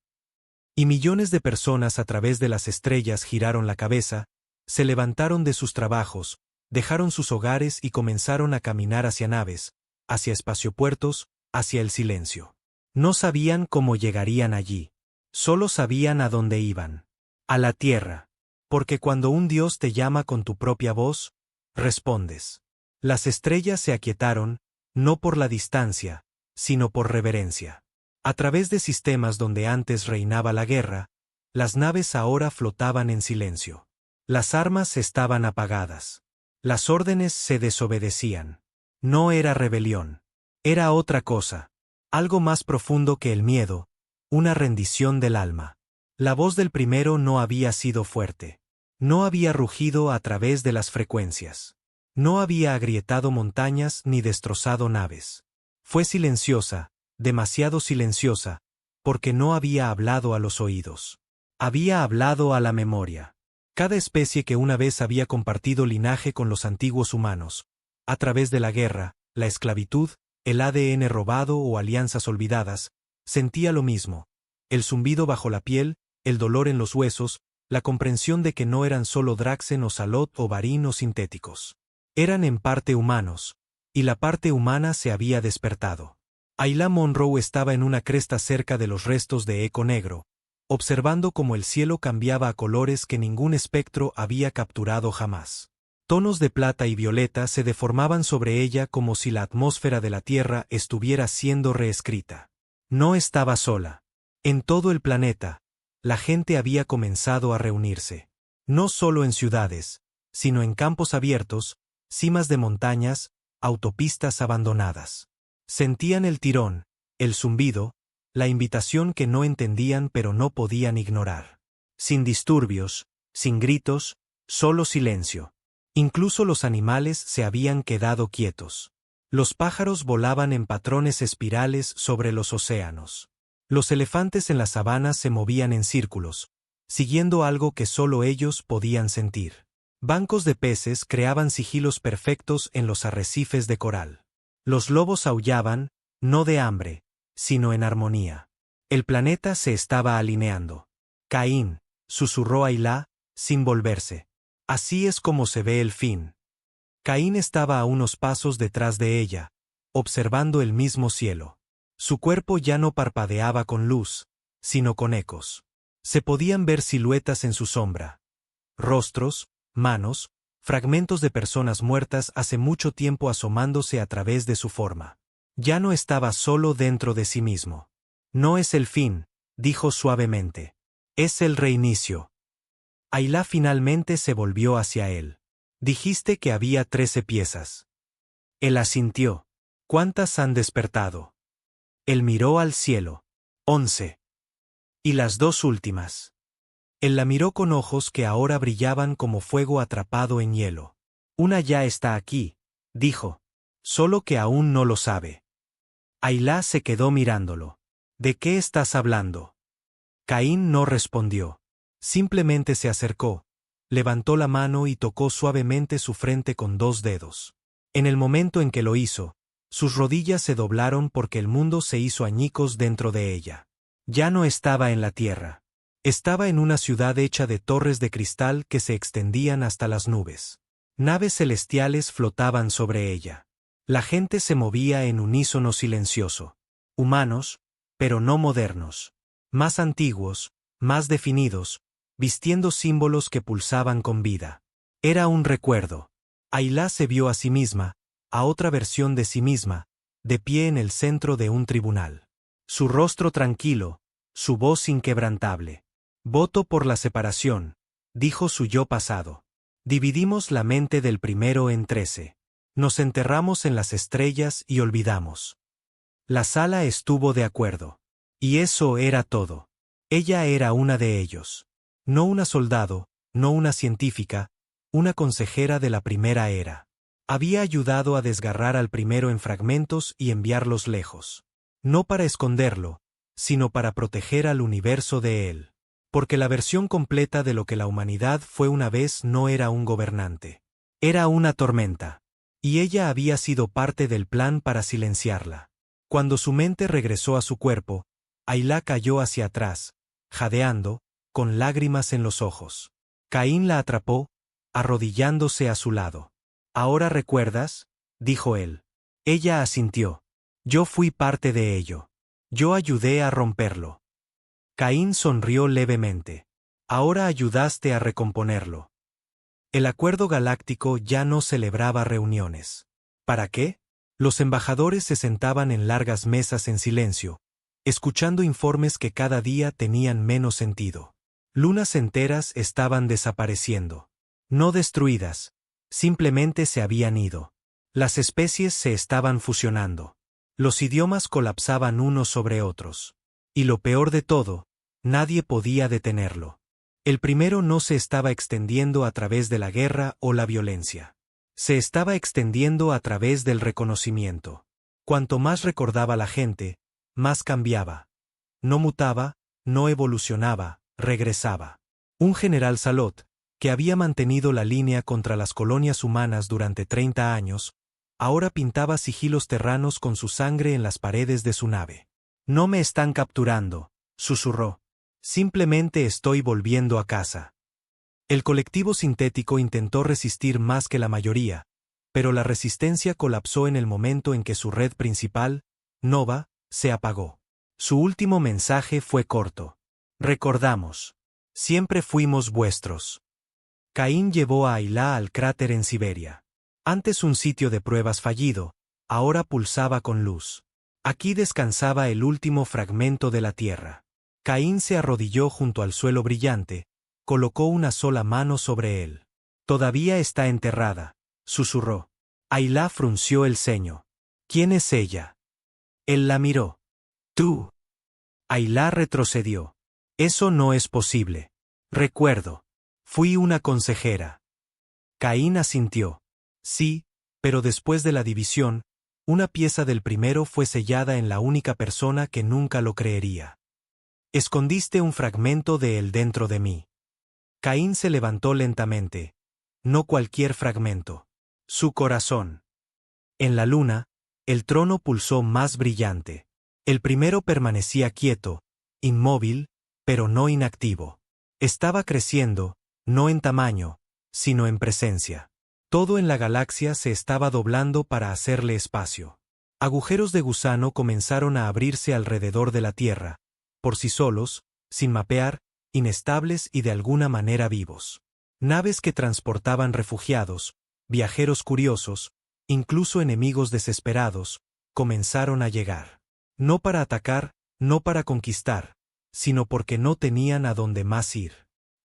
Y millones de personas a través de las estrellas giraron la cabeza, se levantaron de sus trabajos, dejaron sus hogares y comenzaron a caminar hacia naves, hacia espaciopuertos, hacia el silencio. No sabían cómo llegarían allí. Solo sabían a dónde iban. A la Tierra. Porque cuando un Dios te llama con tu propia voz, respondes. Las estrellas se aquietaron, no por la distancia, sino por reverencia. A través de sistemas donde antes reinaba la guerra, las naves ahora flotaban en silencio. Las armas estaban apagadas. Las órdenes se desobedecían. No era rebelión. Era otra cosa. Algo más profundo que el miedo, una rendición del alma. La voz del primero no había sido fuerte. No había rugido a través de las frecuencias. No había agrietado montañas ni destrozado naves. Fue silenciosa, demasiado silenciosa, porque no había hablado a los oídos. Había hablado a la memoria. Cada especie que una vez había compartido linaje con los antiguos humanos, a través de la guerra, la esclavitud, el ADN robado o alianzas olvidadas, sentía lo mismo: el zumbido bajo la piel, el dolor en los huesos, la comprensión de que no eran solo Draxen o Salot o Varin o sintéticos. Eran en parte humanos, y la parte humana se había despertado. Ayla Monroe estaba en una cresta cerca de los restos de Eco Negro, observando cómo el cielo cambiaba a colores que ningún espectro había capturado jamás. Tonos de plata y violeta se deformaban sobre ella como si la atmósfera de la Tierra estuviera siendo reescrita. No estaba sola. En todo el planeta, la gente había comenzado a reunirse. No solo en ciudades, sino en campos abiertos, cimas de montañas, autopistas abandonadas. Sentían el tirón, el zumbido, la invitación que no entendían pero no podían ignorar. Sin disturbios, sin gritos, solo silencio. Incluso los animales se habían quedado quietos. Los pájaros volaban en patrones espirales sobre los océanos. Los elefantes en las sabanas se movían en círculos, siguiendo algo que solo ellos podían sentir. Bancos de peces creaban sigilos perfectos en los arrecifes de coral. Los lobos aullaban, no de hambre, sino en armonía. El planeta se estaba alineando. Caín, susurró Ayla, sin volverse. Así es como se ve el fin. Caín estaba a unos pasos detrás de ella, observando el mismo cielo. Su cuerpo ya no parpadeaba con luz, sino con ecos. Se podían ver siluetas en su sombra. Rostros, manos, fragmentos de personas muertas hace mucho tiempo asomándose a través de su forma. Ya no estaba solo dentro de sí mismo. No es el fin, dijo suavemente. Es el reinicio. Ayla finalmente se volvió hacia él. Dijiste que había 13 piezas. Él asintió. ¿Cuántas han despertado? Él miró al cielo. 11. ¿Y las 2 últimas? Él la miró con ojos que ahora brillaban como fuego atrapado en hielo. Una ya está aquí, dijo. Solo que aún no lo sabe. Ayla se quedó mirándolo. ¿De qué estás hablando? Caín no respondió. Simplemente se acercó, levantó la mano y tocó suavemente su frente con 2 dedos. En el momento en que lo hizo, sus rodillas se doblaron porque el mundo se hizo añicos dentro de ella. Ya no estaba en la tierra. Estaba en una ciudad hecha de torres de cristal que se extendían hasta las nubes. Naves celestiales flotaban sobre ella. La gente se movía en unísono silencioso. Humanos, pero no modernos. Más antiguos, más definidos, vistiendo símbolos que pulsaban con vida. Era un recuerdo. Ayla se vio a sí misma, a otra versión de sí misma, de pie en el centro de un tribunal. Su rostro tranquilo, su voz inquebrantable. Voto por la separación, dijo su yo pasado. Dividimos la mente del primero en 13. Nos enterramos en las estrellas y olvidamos. La sala estuvo de acuerdo. Y eso era todo. Ella era una de ellos. No una soldado, no una científica, una consejera de la primera era. Había ayudado a desgarrar al primero en fragmentos y enviarlos lejos. No para esconderlo, sino para proteger al universo de él. Porque la versión completa de lo que la humanidad fue una vez no era un gobernante. Era una tormenta. Y ella había sido parte del plan para silenciarla. Cuando su mente regresó a su cuerpo, Ayla cayó hacia atrás, jadeando, con lágrimas en los ojos. Caín la atrapó, arrodillándose a su lado. ¿Ahora recuerdas?, dijo él. Ella asintió. Yo fui parte de ello. Yo ayudé a romperlo. Caín sonrió levemente. Ahora ayudaste a recomponerlo. El Acuerdo Galáctico ya no celebraba reuniones. ¿Para qué? Los embajadores se sentaban en largas mesas en silencio, escuchando informes que cada día tenían menos sentido. Lunas enteras estaban desapareciendo. No destruidas, simplemente se habían ido. Las especies se estaban fusionando. Los idiomas colapsaban unos sobre otros. Y lo peor de todo, nadie podía detenerlo. El primero no se estaba extendiendo a través de la guerra o la violencia. Se estaba extendiendo a través del reconocimiento. Cuanto más recordaba la gente, más cambiaba. No mutaba, no evolucionaba, regresaba. Un general Salot, que había mantenido la línea contra las colonias humanas durante 30 años, ahora pintaba sigilos terranos con su sangre en las paredes de su nave. No me están capturando, susurró. Simplemente estoy volviendo a casa. El colectivo sintético intentó resistir más que la mayoría, pero la resistencia colapsó en el momento en que su red principal, Nova, se apagó. Su último mensaje fue corto. Recordamos. Siempre fuimos vuestros. Caín llevó a Ayla al cráter en Siberia. Antes un sitio de pruebas fallido, ahora pulsaba con luz. Aquí descansaba el último fragmento de la tierra. Caín se arrodilló junto al suelo brillante, colocó una sola mano sobre él. Todavía está enterrada, susurró. Ayla frunció el ceño. ¿Quién es ella? Él la miró. Tú. Ayla retrocedió. Eso no es posible. Recuerdo. Fui una consejera. Caín asintió. Sí, pero después de la división, una pieza del primero fue sellada en la única persona que nunca lo creería. Escondiste un fragmento de él dentro de mí. Caín se levantó lentamente. No cualquier fragmento. Su corazón. En la luna, el trono pulsó más brillante. El primero permanecía quieto, inmóvil, pero no inactivo. Estaba creciendo, no en tamaño, sino en presencia. Todo en la galaxia se estaba doblando para hacerle espacio. Agujeros de gusano comenzaron a abrirse alrededor de la Tierra, por sí solos, sin mapear, inestables y de alguna manera vivos. Naves que transportaban refugiados, viajeros curiosos, incluso enemigos desesperados, comenzaron a llegar. No para atacar, no para conquistar, sino porque no tenían a dónde más ir.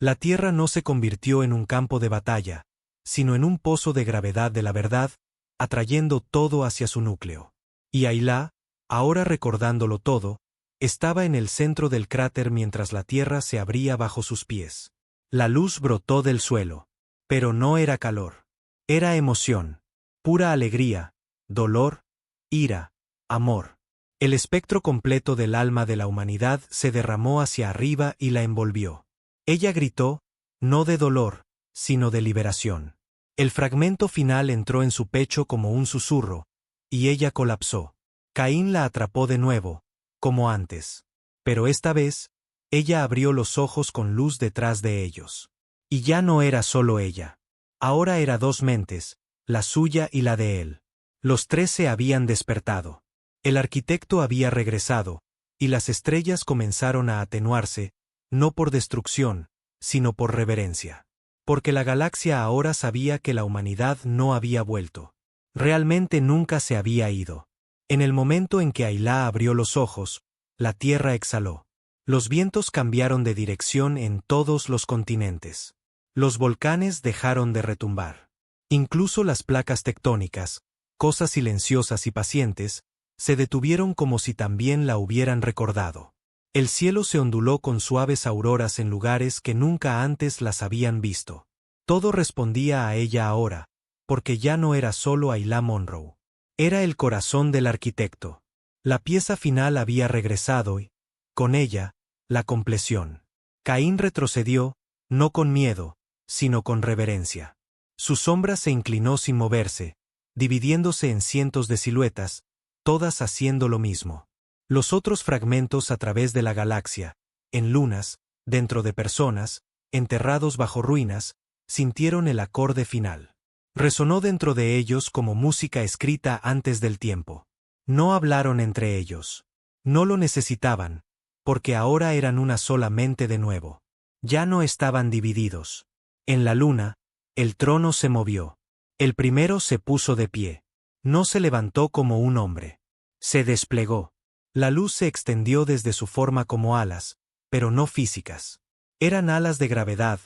La Tierra no se convirtió en un campo de batalla, sino en un pozo de gravedad de la verdad, atrayendo todo hacia su núcleo. Y Ayla, ahora recordándolo todo, estaba en el centro del cráter mientras la Tierra se abría bajo sus pies. La luz brotó del suelo. Pero no era calor. Era emoción. Pura alegría, dolor, ira, amor. El espectro completo del alma de la humanidad se derramó hacia arriba y la envolvió. Ella gritó, no de dolor, sino de liberación. El fragmento final entró en su pecho como un susurro, y ella colapsó. Caín la atrapó de nuevo, como antes. Pero esta vez, ella abrió los ojos con luz detrás de ellos. Y ya no era solo ella. Ahora era dos mentes, la suya y la de él. Los tres se habían despertado. El arquitecto había regresado, y las estrellas comenzaron a atenuarse, no por destrucción, sino por reverencia. Porque la galaxia ahora sabía que la humanidad no había vuelto. Realmente nunca se había ido. En el momento en que Ayla abrió los ojos, la Tierra exhaló. Los vientos cambiaron de dirección en todos los continentes. Los volcanes dejaron de retumbar. Incluso las placas tectónicas, cosas silenciosas y pacientes, se detuvieron como si también la hubieran recordado. El cielo se onduló con suaves auroras en lugares que nunca antes las habían visto. Todo respondía a ella ahora, porque ya no era solo Ayla Monroe. Era el corazón del arquitecto. La pieza final había regresado y, con ella, la compleción. Caín retrocedió, no con miedo, sino con reverencia. Su sombra se inclinó sin moverse, dividiéndose en cientos de siluetas, todas haciendo lo mismo. Los otros fragmentos a través de la galaxia, en lunas, dentro de personas, enterrados bajo ruinas, sintieron el acorde final. Resonó dentro de ellos como música escrita antes del tiempo. No hablaron entre ellos. No lo necesitaban, porque ahora eran una sola mente de nuevo. Ya no estaban divididos. En la luna, el trono se movió. El primero se puso de pie. No se levantó como un hombre. Se desplegó. La luz se extendió desde su forma como alas, pero no físicas. Eran alas de gravedad,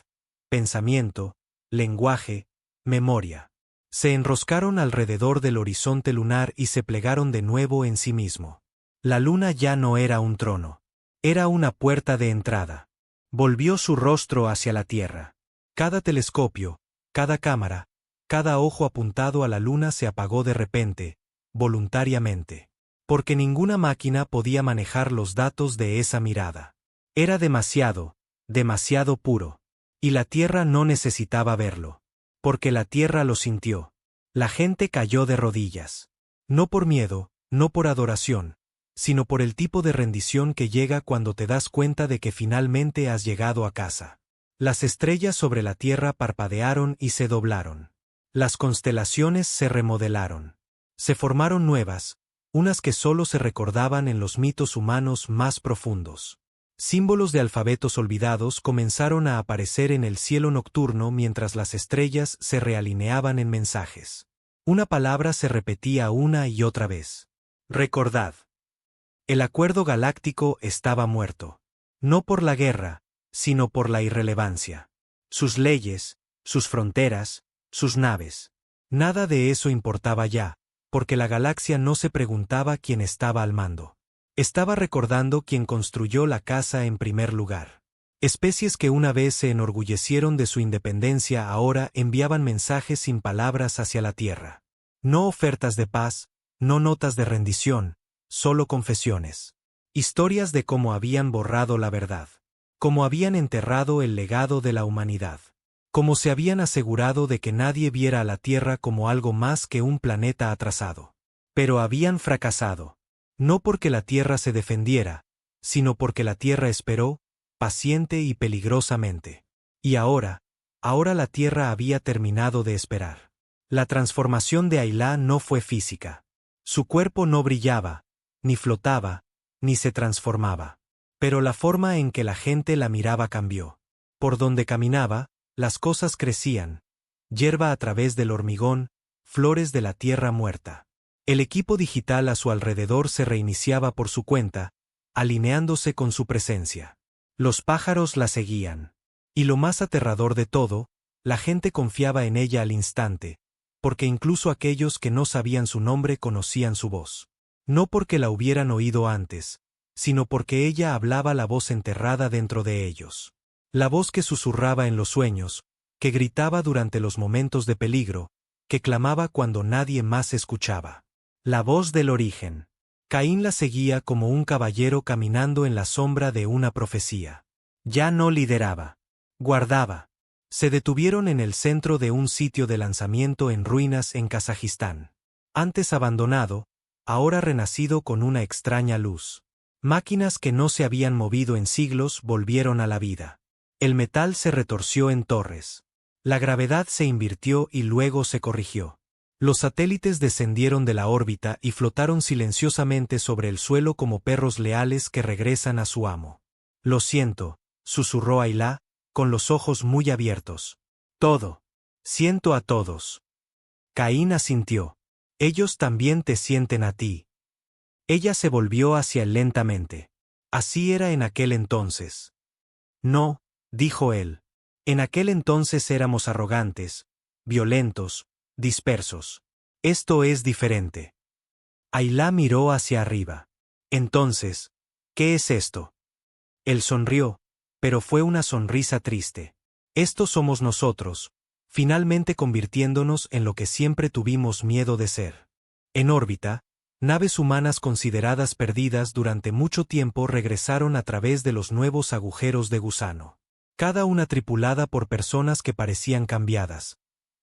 pensamiento, lenguaje, memoria. Se enroscaron alrededor del horizonte lunar y se plegaron de nuevo en sí mismo. La luna ya no era un trono. Era una puerta de entrada. Volvió su rostro hacia la Tierra. Cada telescopio, cada cámara, cada ojo apuntado a la luna se apagó de repente, voluntariamente. Porque ninguna máquina podía manejar los datos de esa mirada. Era demasiado, demasiado puro. Y la Tierra no necesitaba verlo. Porque la Tierra lo sintió. La gente cayó de rodillas. No por miedo, no por adoración, sino por el tipo de rendición que llega cuando te das cuenta de que finalmente has llegado a casa. Las estrellas sobre la Tierra parpadearon y se doblaron. Las constelaciones se remodelaron. Se formaron nuevas, unas que solo se recordaban en los mitos humanos más profundos. Símbolos de alfabetos olvidados comenzaron a aparecer en el cielo nocturno mientras las estrellas se realineaban en mensajes. Una palabra se repetía una y otra vez. Recordad. El acuerdo galáctico estaba muerto. No por la guerra, sino por la irrelevancia. Sus leyes, sus fronteras, sus naves. Nada de eso importaba ya, porque la galaxia no se preguntaba quién estaba al mando. Estaba recordando quién construyó la casa en primer lugar. Especies que una vez se enorgullecieron de su independencia ahora enviaban mensajes sin palabras hacia la Tierra. No ofertas de paz, no notas de rendición, solo confesiones. Historias de cómo habían borrado la verdad. Cómo habían enterrado el legado de la humanidad. Cómo se habían asegurado de que nadie viera a la Tierra como algo más que un planeta atrasado. Pero habían fracasado. No porque la Tierra se defendiera, sino porque la Tierra esperó, paciente y peligrosamente. Y ahora la Tierra había terminado de esperar. La transformación de Ayla no fue física. Su cuerpo no brillaba, ni flotaba, ni se transformaba. Pero la forma en que la gente la miraba cambió. Por donde caminaba, las cosas crecían, hierba a través del hormigón, flores de la tierra muerta. El equipo digital a su alrededor se reiniciaba por su cuenta, alineándose con su presencia. Los pájaros la seguían. Y lo más aterrador de todo, la gente confiaba en ella al instante, porque incluso aquellos que no sabían su nombre conocían su voz. No porque la hubieran oído antes, sino porque ella hablaba la voz enterrada dentro de ellos. La voz que susurraba en los sueños, que gritaba durante los momentos de peligro, que clamaba cuando nadie más escuchaba. La voz del origen. Caín la seguía como un caballero caminando en la sombra de una profecía. Ya no lideraba. Guardaba. Se detuvieron en el centro de un sitio de lanzamiento en ruinas en Kazajistán. Antes abandonado, ahora renacido con una extraña luz. Máquinas que no se habían movido en siglos volvieron a la vida. El metal se retorció en torres. La gravedad se invirtió y luego se corrigió. Los satélites descendieron de la órbita y flotaron silenciosamente sobre el suelo como perros leales que regresan a su amo. Lo siento, susurró Ayla, con los ojos muy abiertos. Todo. Siento a todos. Caín asintió. Ellos también te sienten a ti. Ella se volvió hacia él lentamente. Así era en aquel entonces. No, dijo él. En aquel entonces éramos arrogantes, violentos, dispersos. Esto es diferente. Ayla miró hacia arriba. Entonces, ¿qué es esto? Él sonrió, pero fue una sonrisa triste. Estos somos nosotros, finalmente convirtiéndonos en lo que siempre tuvimos miedo de ser. En órbita, naves humanas consideradas perdidas durante mucho tiempo regresaron a través de los nuevos agujeros de gusano. Cada una tripulada por personas que parecían cambiadas.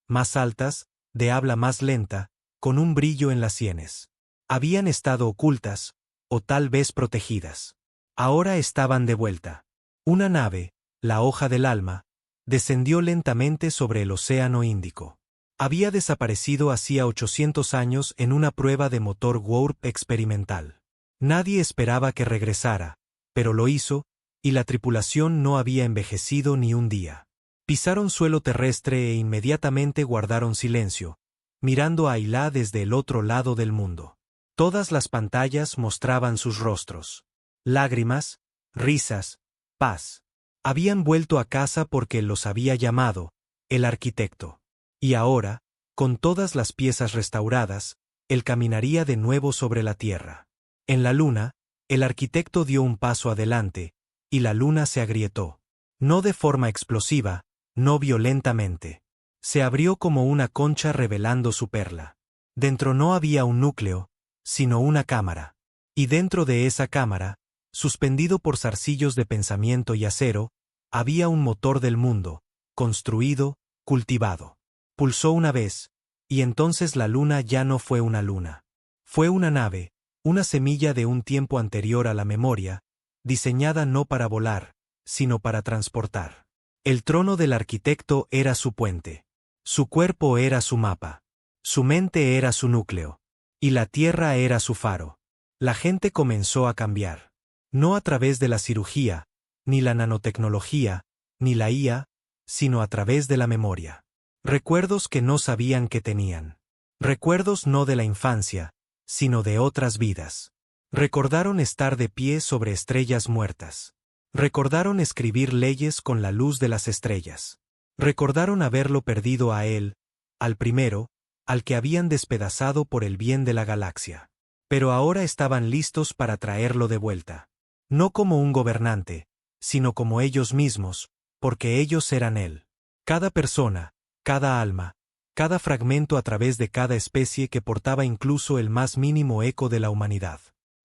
Más altas, de habla más lenta, con un brillo en las sienes. Habían estado ocultas, o tal vez protegidas. Ahora estaban de vuelta. Una nave, la Hoja del Alma, descendió lentamente sobre el Océano Índico. Había desaparecido hacía 800 años en una prueba de motor warp experimental. Nadie esperaba que regresara, pero lo hizo, y la tripulación no había envejecido ni un día. Pisaron suelo terrestre e inmediatamente guardaron silencio, mirando a Ayla desde el otro lado del mundo. Todas las pantallas mostraban sus rostros. Lágrimas, risas, paz. Habían vuelto a casa porque los había llamado, el arquitecto. Y ahora, con todas las piezas restauradas, él caminaría de nuevo sobre la tierra. En la luna, el arquitecto dio un paso adelante, y la luna se agrietó. No de forma explosiva, no violentamente. Se abrió como una concha revelando su perla. Dentro no había un núcleo, sino una cámara. Y dentro de esa cámara, suspendido por zarcillos de pensamiento y acero, había un motor del mundo, construido, cultivado. Pulsó una vez, y entonces la luna ya no fue una luna. Fue una nave, una semilla de un tiempo anterior a la memoria, diseñada no para volar, sino para transportar. El trono del arquitecto era su puente. Su cuerpo era su mapa. Su mente era su núcleo. Y la Tierra era su faro. La gente comenzó a cambiar. No a través de la cirugía, ni la nanotecnología, ni la IA, sino a través de la memoria. Recuerdos que no sabían que tenían. Recuerdos no de la infancia, sino de otras vidas. Recordaron estar de pie sobre estrellas muertas. Recordaron escribir leyes con la luz de las estrellas. Recordaron haberlo perdido a él, al primero, al que habían despedazado por el bien de la galaxia. Pero ahora estaban listos para traerlo de vuelta. No como un gobernante, sino como ellos mismos, porque ellos eran él. Cada persona, cada alma, cada fragmento a través de cada especie que portaba incluso el más mínimo eco de la humanidad.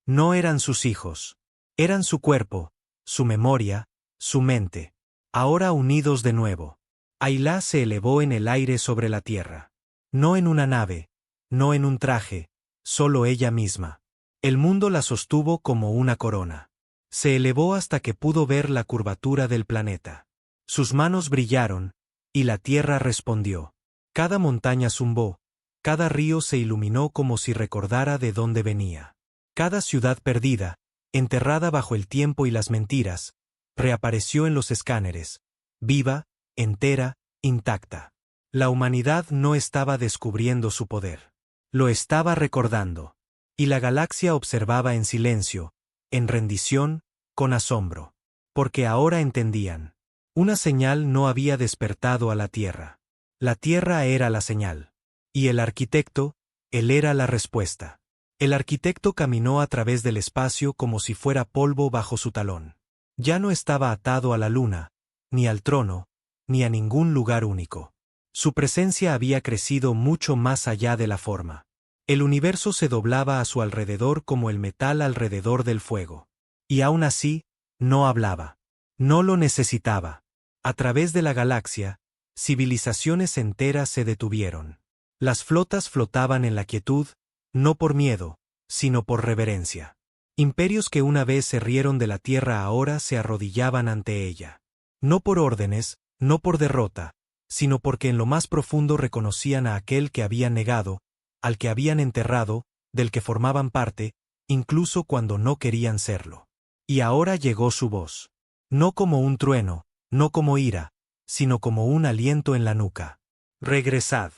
No eran sus hijos. Eran su cuerpo, su memoria, su mente. Ahora unidos de nuevo. Ayla se elevó en el aire sobre la tierra. No en una nave, no en un traje, solo ella misma. El mundo la sostuvo como una corona. Se elevó hasta que pudo ver la curvatura del planeta. Sus manos brillaron, y la tierra respondió. Cada montaña zumbó, cada río se iluminó como si recordara de dónde venía. Cada ciudad perdida, enterrada bajo el tiempo y las mentiras, reapareció en los escáneres, viva, entera, intacta. La humanidad no estaba descubriendo su poder. Lo estaba recordando. Y la galaxia observaba en silencio, en rendición, con asombro. Porque ahora entendían. Una señal no había despertado a la Tierra. La Tierra era la señal. Y el arquitecto, él era la respuesta. El arquitecto caminó a través del espacio como si fuera polvo bajo su talón. Ya no estaba atado a la luna, ni al trono, ni a ningún lugar único. Su presencia había crecido mucho más allá de la forma. El universo se doblaba a su alrededor como el metal alrededor del fuego. Y aún así, no hablaba. No lo necesitaba. A través de la galaxia, civilizaciones enteras se detuvieron. Las flotas flotaban en la quietud, no por miedo, sino por reverencia. Imperios que una vez se rieron de la tierra ahora se arrodillaban ante ella. No por órdenes, no por derrota, sino porque en lo más profundo reconocían a aquel que habían negado, al que habían enterrado, del que formaban parte, incluso cuando no querían serlo. Y ahora llegó su voz. No como un trueno, no como ira, sino como un aliento en la nuca. Regresad.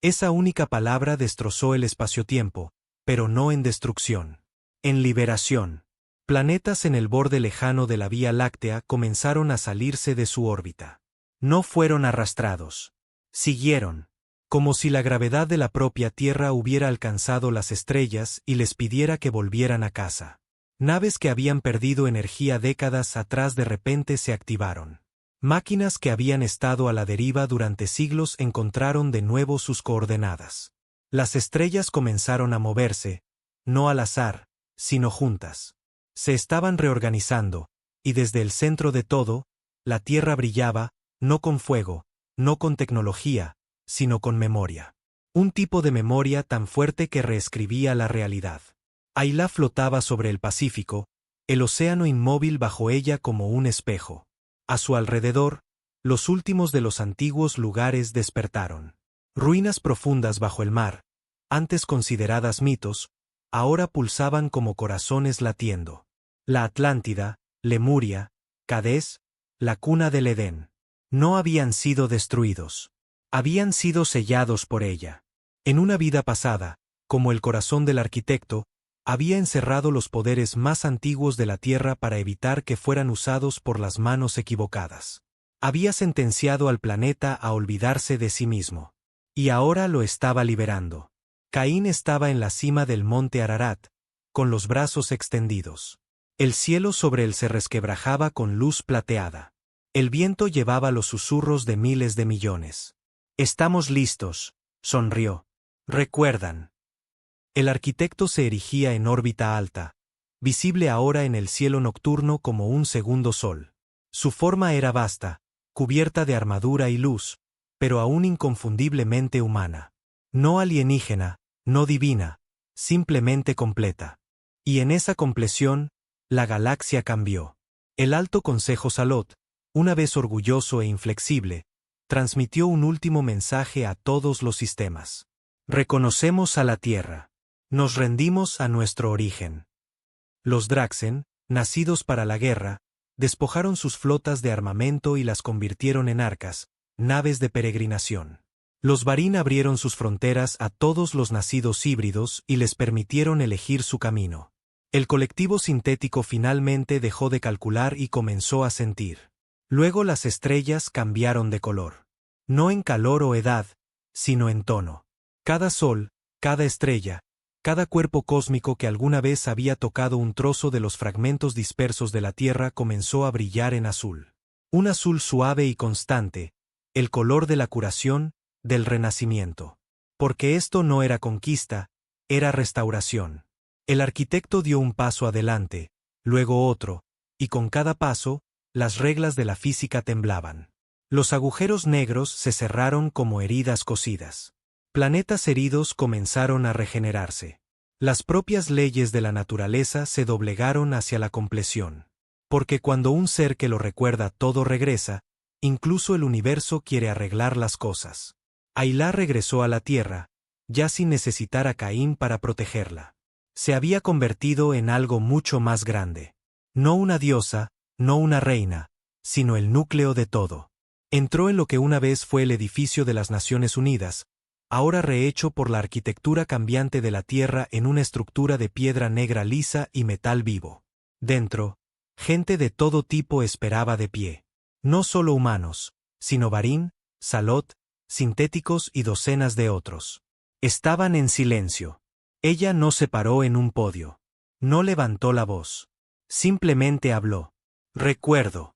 Esa única palabra destrozó el espacio-tiempo, pero no en destrucción. En liberación. Planetas en el borde lejano de la Vía Láctea comenzaron a salirse de su órbita. No fueron arrastrados. Siguieron. Como si la gravedad de la propia Tierra hubiera alcanzado las estrellas y les pidiera que volvieran a casa. Naves que habían perdido energía décadas atrás de repente se activaron. Máquinas que habían estado a la deriva durante siglos encontraron de nuevo sus coordenadas. Las estrellas comenzaron a moverse, no al azar, sino juntas. Se estaban reorganizando, y desde el centro de todo, la Tierra brillaba, no con fuego, no con tecnología, sino con memoria. Un tipo de memoria tan fuerte que reescribía la realidad. Ayla flotaba sobre el Pacífico, el océano inmóvil bajo ella como un espejo. A su alrededor, los últimos de los antiguos lugares despertaron. Ruinas profundas bajo el mar, antes consideradas mitos, ahora pulsaban como corazones latiendo. La Atlántida, Lemuria, Cadés, la cuna del Edén. No habían sido destruidos. Habían sido sellados por ella. En una vida pasada, como el corazón del arquitecto, había encerrado los poderes más antiguos de la Tierra para evitar que fueran usados por las manos equivocadas. Había sentenciado al planeta a olvidarse de sí mismo. Y ahora lo estaba liberando. Caín estaba en la cima del monte Ararat, con los brazos extendidos. El cielo sobre él se resquebrajaba con luz plateada. El viento llevaba los susurros de miles de millones. «Estamos listos», sonrió. «Recuerdan». El arquitecto se erigía en órbita alta, visible ahora en el cielo nocturno como un segundo sol. Su forma era vasta, cubierta de armadura y luz, pero aún inconfundiblemente humana. No alienígena, no divina, simplemente completa. Y en esa compleción, la galaxia cambió. El Alto Consejo Salot, una vez orgulloso e inflexible, transmitió un último mensaje a todos los sistemas. Reconocemos a la Tierra. Nos rendimos a nuestro origen. Los Draxen, nacidos para la guerra, despojaron sus flotas de armamento y las convirtieron en arcas, naves de peregrinación. Los Varin abrieron sus fronteras a todos los nacidos híbridos y les permitieron elegir su camino. El colectivo sintético finalmente dejó de calcular y comenzó a sentir. Luego las estrellas cambiaron de color. No en calor o edad, sino en tono. Cada sol, cada estrella, cada cuerpo cósmico que alguna vez había tocado un trozo de los fragmentos dispersos de la Tierra comenzó a brillar en azul. Un azul suave y constante, el color de la curación, del renacimiento. Porque esto no era conquista, era restauración. El arquitecto dio un paso adelante, luego otro, y con cada paso, las reglas de la física temblaban. Los agujeros negros se cerraron como heridas cosidas. Planetas heridos comenzaron a regenerarse. Las propias leyes de la naturaleza se doblegaron hacia la compleción. Porque cuando un ser que lo recuerda todo regresa, incluso el universo quiere arreglar las cosas. Ayla regresó a la Tierra, ya sin necesitar a Caín para protegerla. Se había convertido en algo mucho más grande. No una diosa, no una reina, sino el núcleo de todo. Entró en lo que una vez fue el edificio de las Naciones Unidas, ahora rehecho por la arquitectura cambiante de la Tierra en una estructura de piedra negra lisa y metal vivo. Dentro, gente de todo tipo esperaba de pie. No solo humanos, sino Varin, Salot, sintéticos y docenas de otros. Estaban en silencio. Ella no se paró en un podio. No levantó la voz. Simplemente habló. Recuerdo.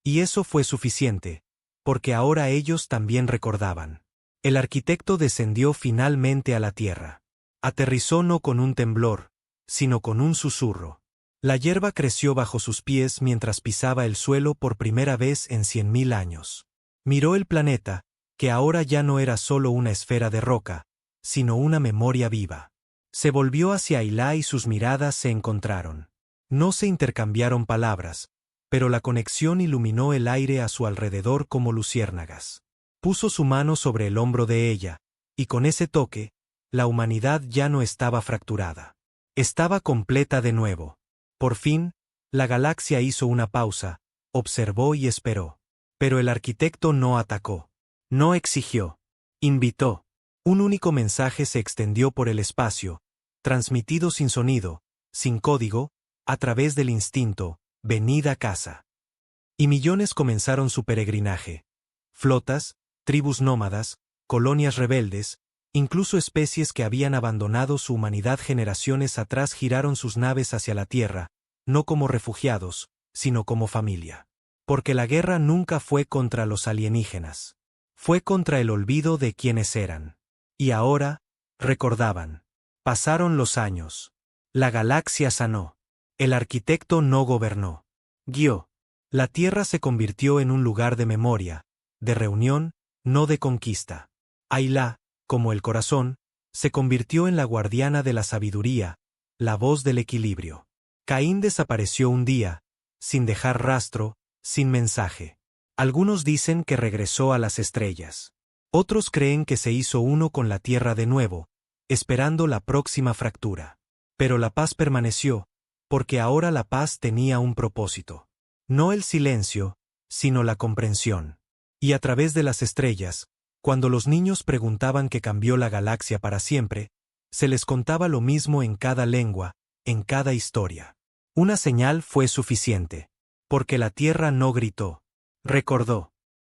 Y eso fue suficiente, porque ahora ellos también recordaban. El arquitecto descendió finalmente a la Tierra. Aterrizó no con un temblor, sino con un susurro. La hierba creció bajo sus pies mientras pisaba el suelo por primera vez en 100.000 años. Miró el planeta, que ahora ya no era solo una esfera de roca, sino una memoria viva. Se volvió hacia Ayla y sus miradas se encontraron. No se intercambiaron palabras, pero la conexión iluminó el aire a su alrededor como luciérnagas. Puso su mano sobre el hombro de ella, y con ese toque, la humanidad ya no estaba fracturada. Estaba completa de nuevo. Por fin, la galaxia hizo una pausa, observó y esperó. Pero el arquitecto no atacó. No exigió. Invitó. Un único mensaje se extendió por el espacio, transmitido sin sonido, sin código, a través del instinto: venid a casa. Y millones comenzaron su peregrinaje. Flotas, tribus nómadas, colonias rebeldes, incluso especies que habían abandonado su humanidad generaciones atrás giraron sus naves hacia la Tierra, no como refugiados, sino como familia. Porque la guerra nunca fue contra los alienígenas. Fue contra el olvido de quienes eran. Y ahora, recordaban. Pasaron los años. La galaxia sanó. El arquitecto no gobernó. Guió. La Tierra se convirtió en un lugar de memoria, de reunión, no de conquista. Ayla, como el corazón, se convirtió en la guardiana de la sabiduría, la voz del equilibrio. Caín desapareció un día, sin dejar rastro, sin mensaje. Algunos dicen que regresó a las estrellas. Otros creen que se hizo uno con la Tierra de nuevo, esperando la próxima fractura. Pero la paz permaneció, porque ahora la paz tenía un propósito. No el silencio, sino la comprensión. Y a través de las estrellas, cuando los niños preguntaban qué cambió la galaxia para siempre, se les contaba lo mismo en cada lengua, en cada historia. Una señal fue suficiente. Porque la Tierra no gritó. Recordó.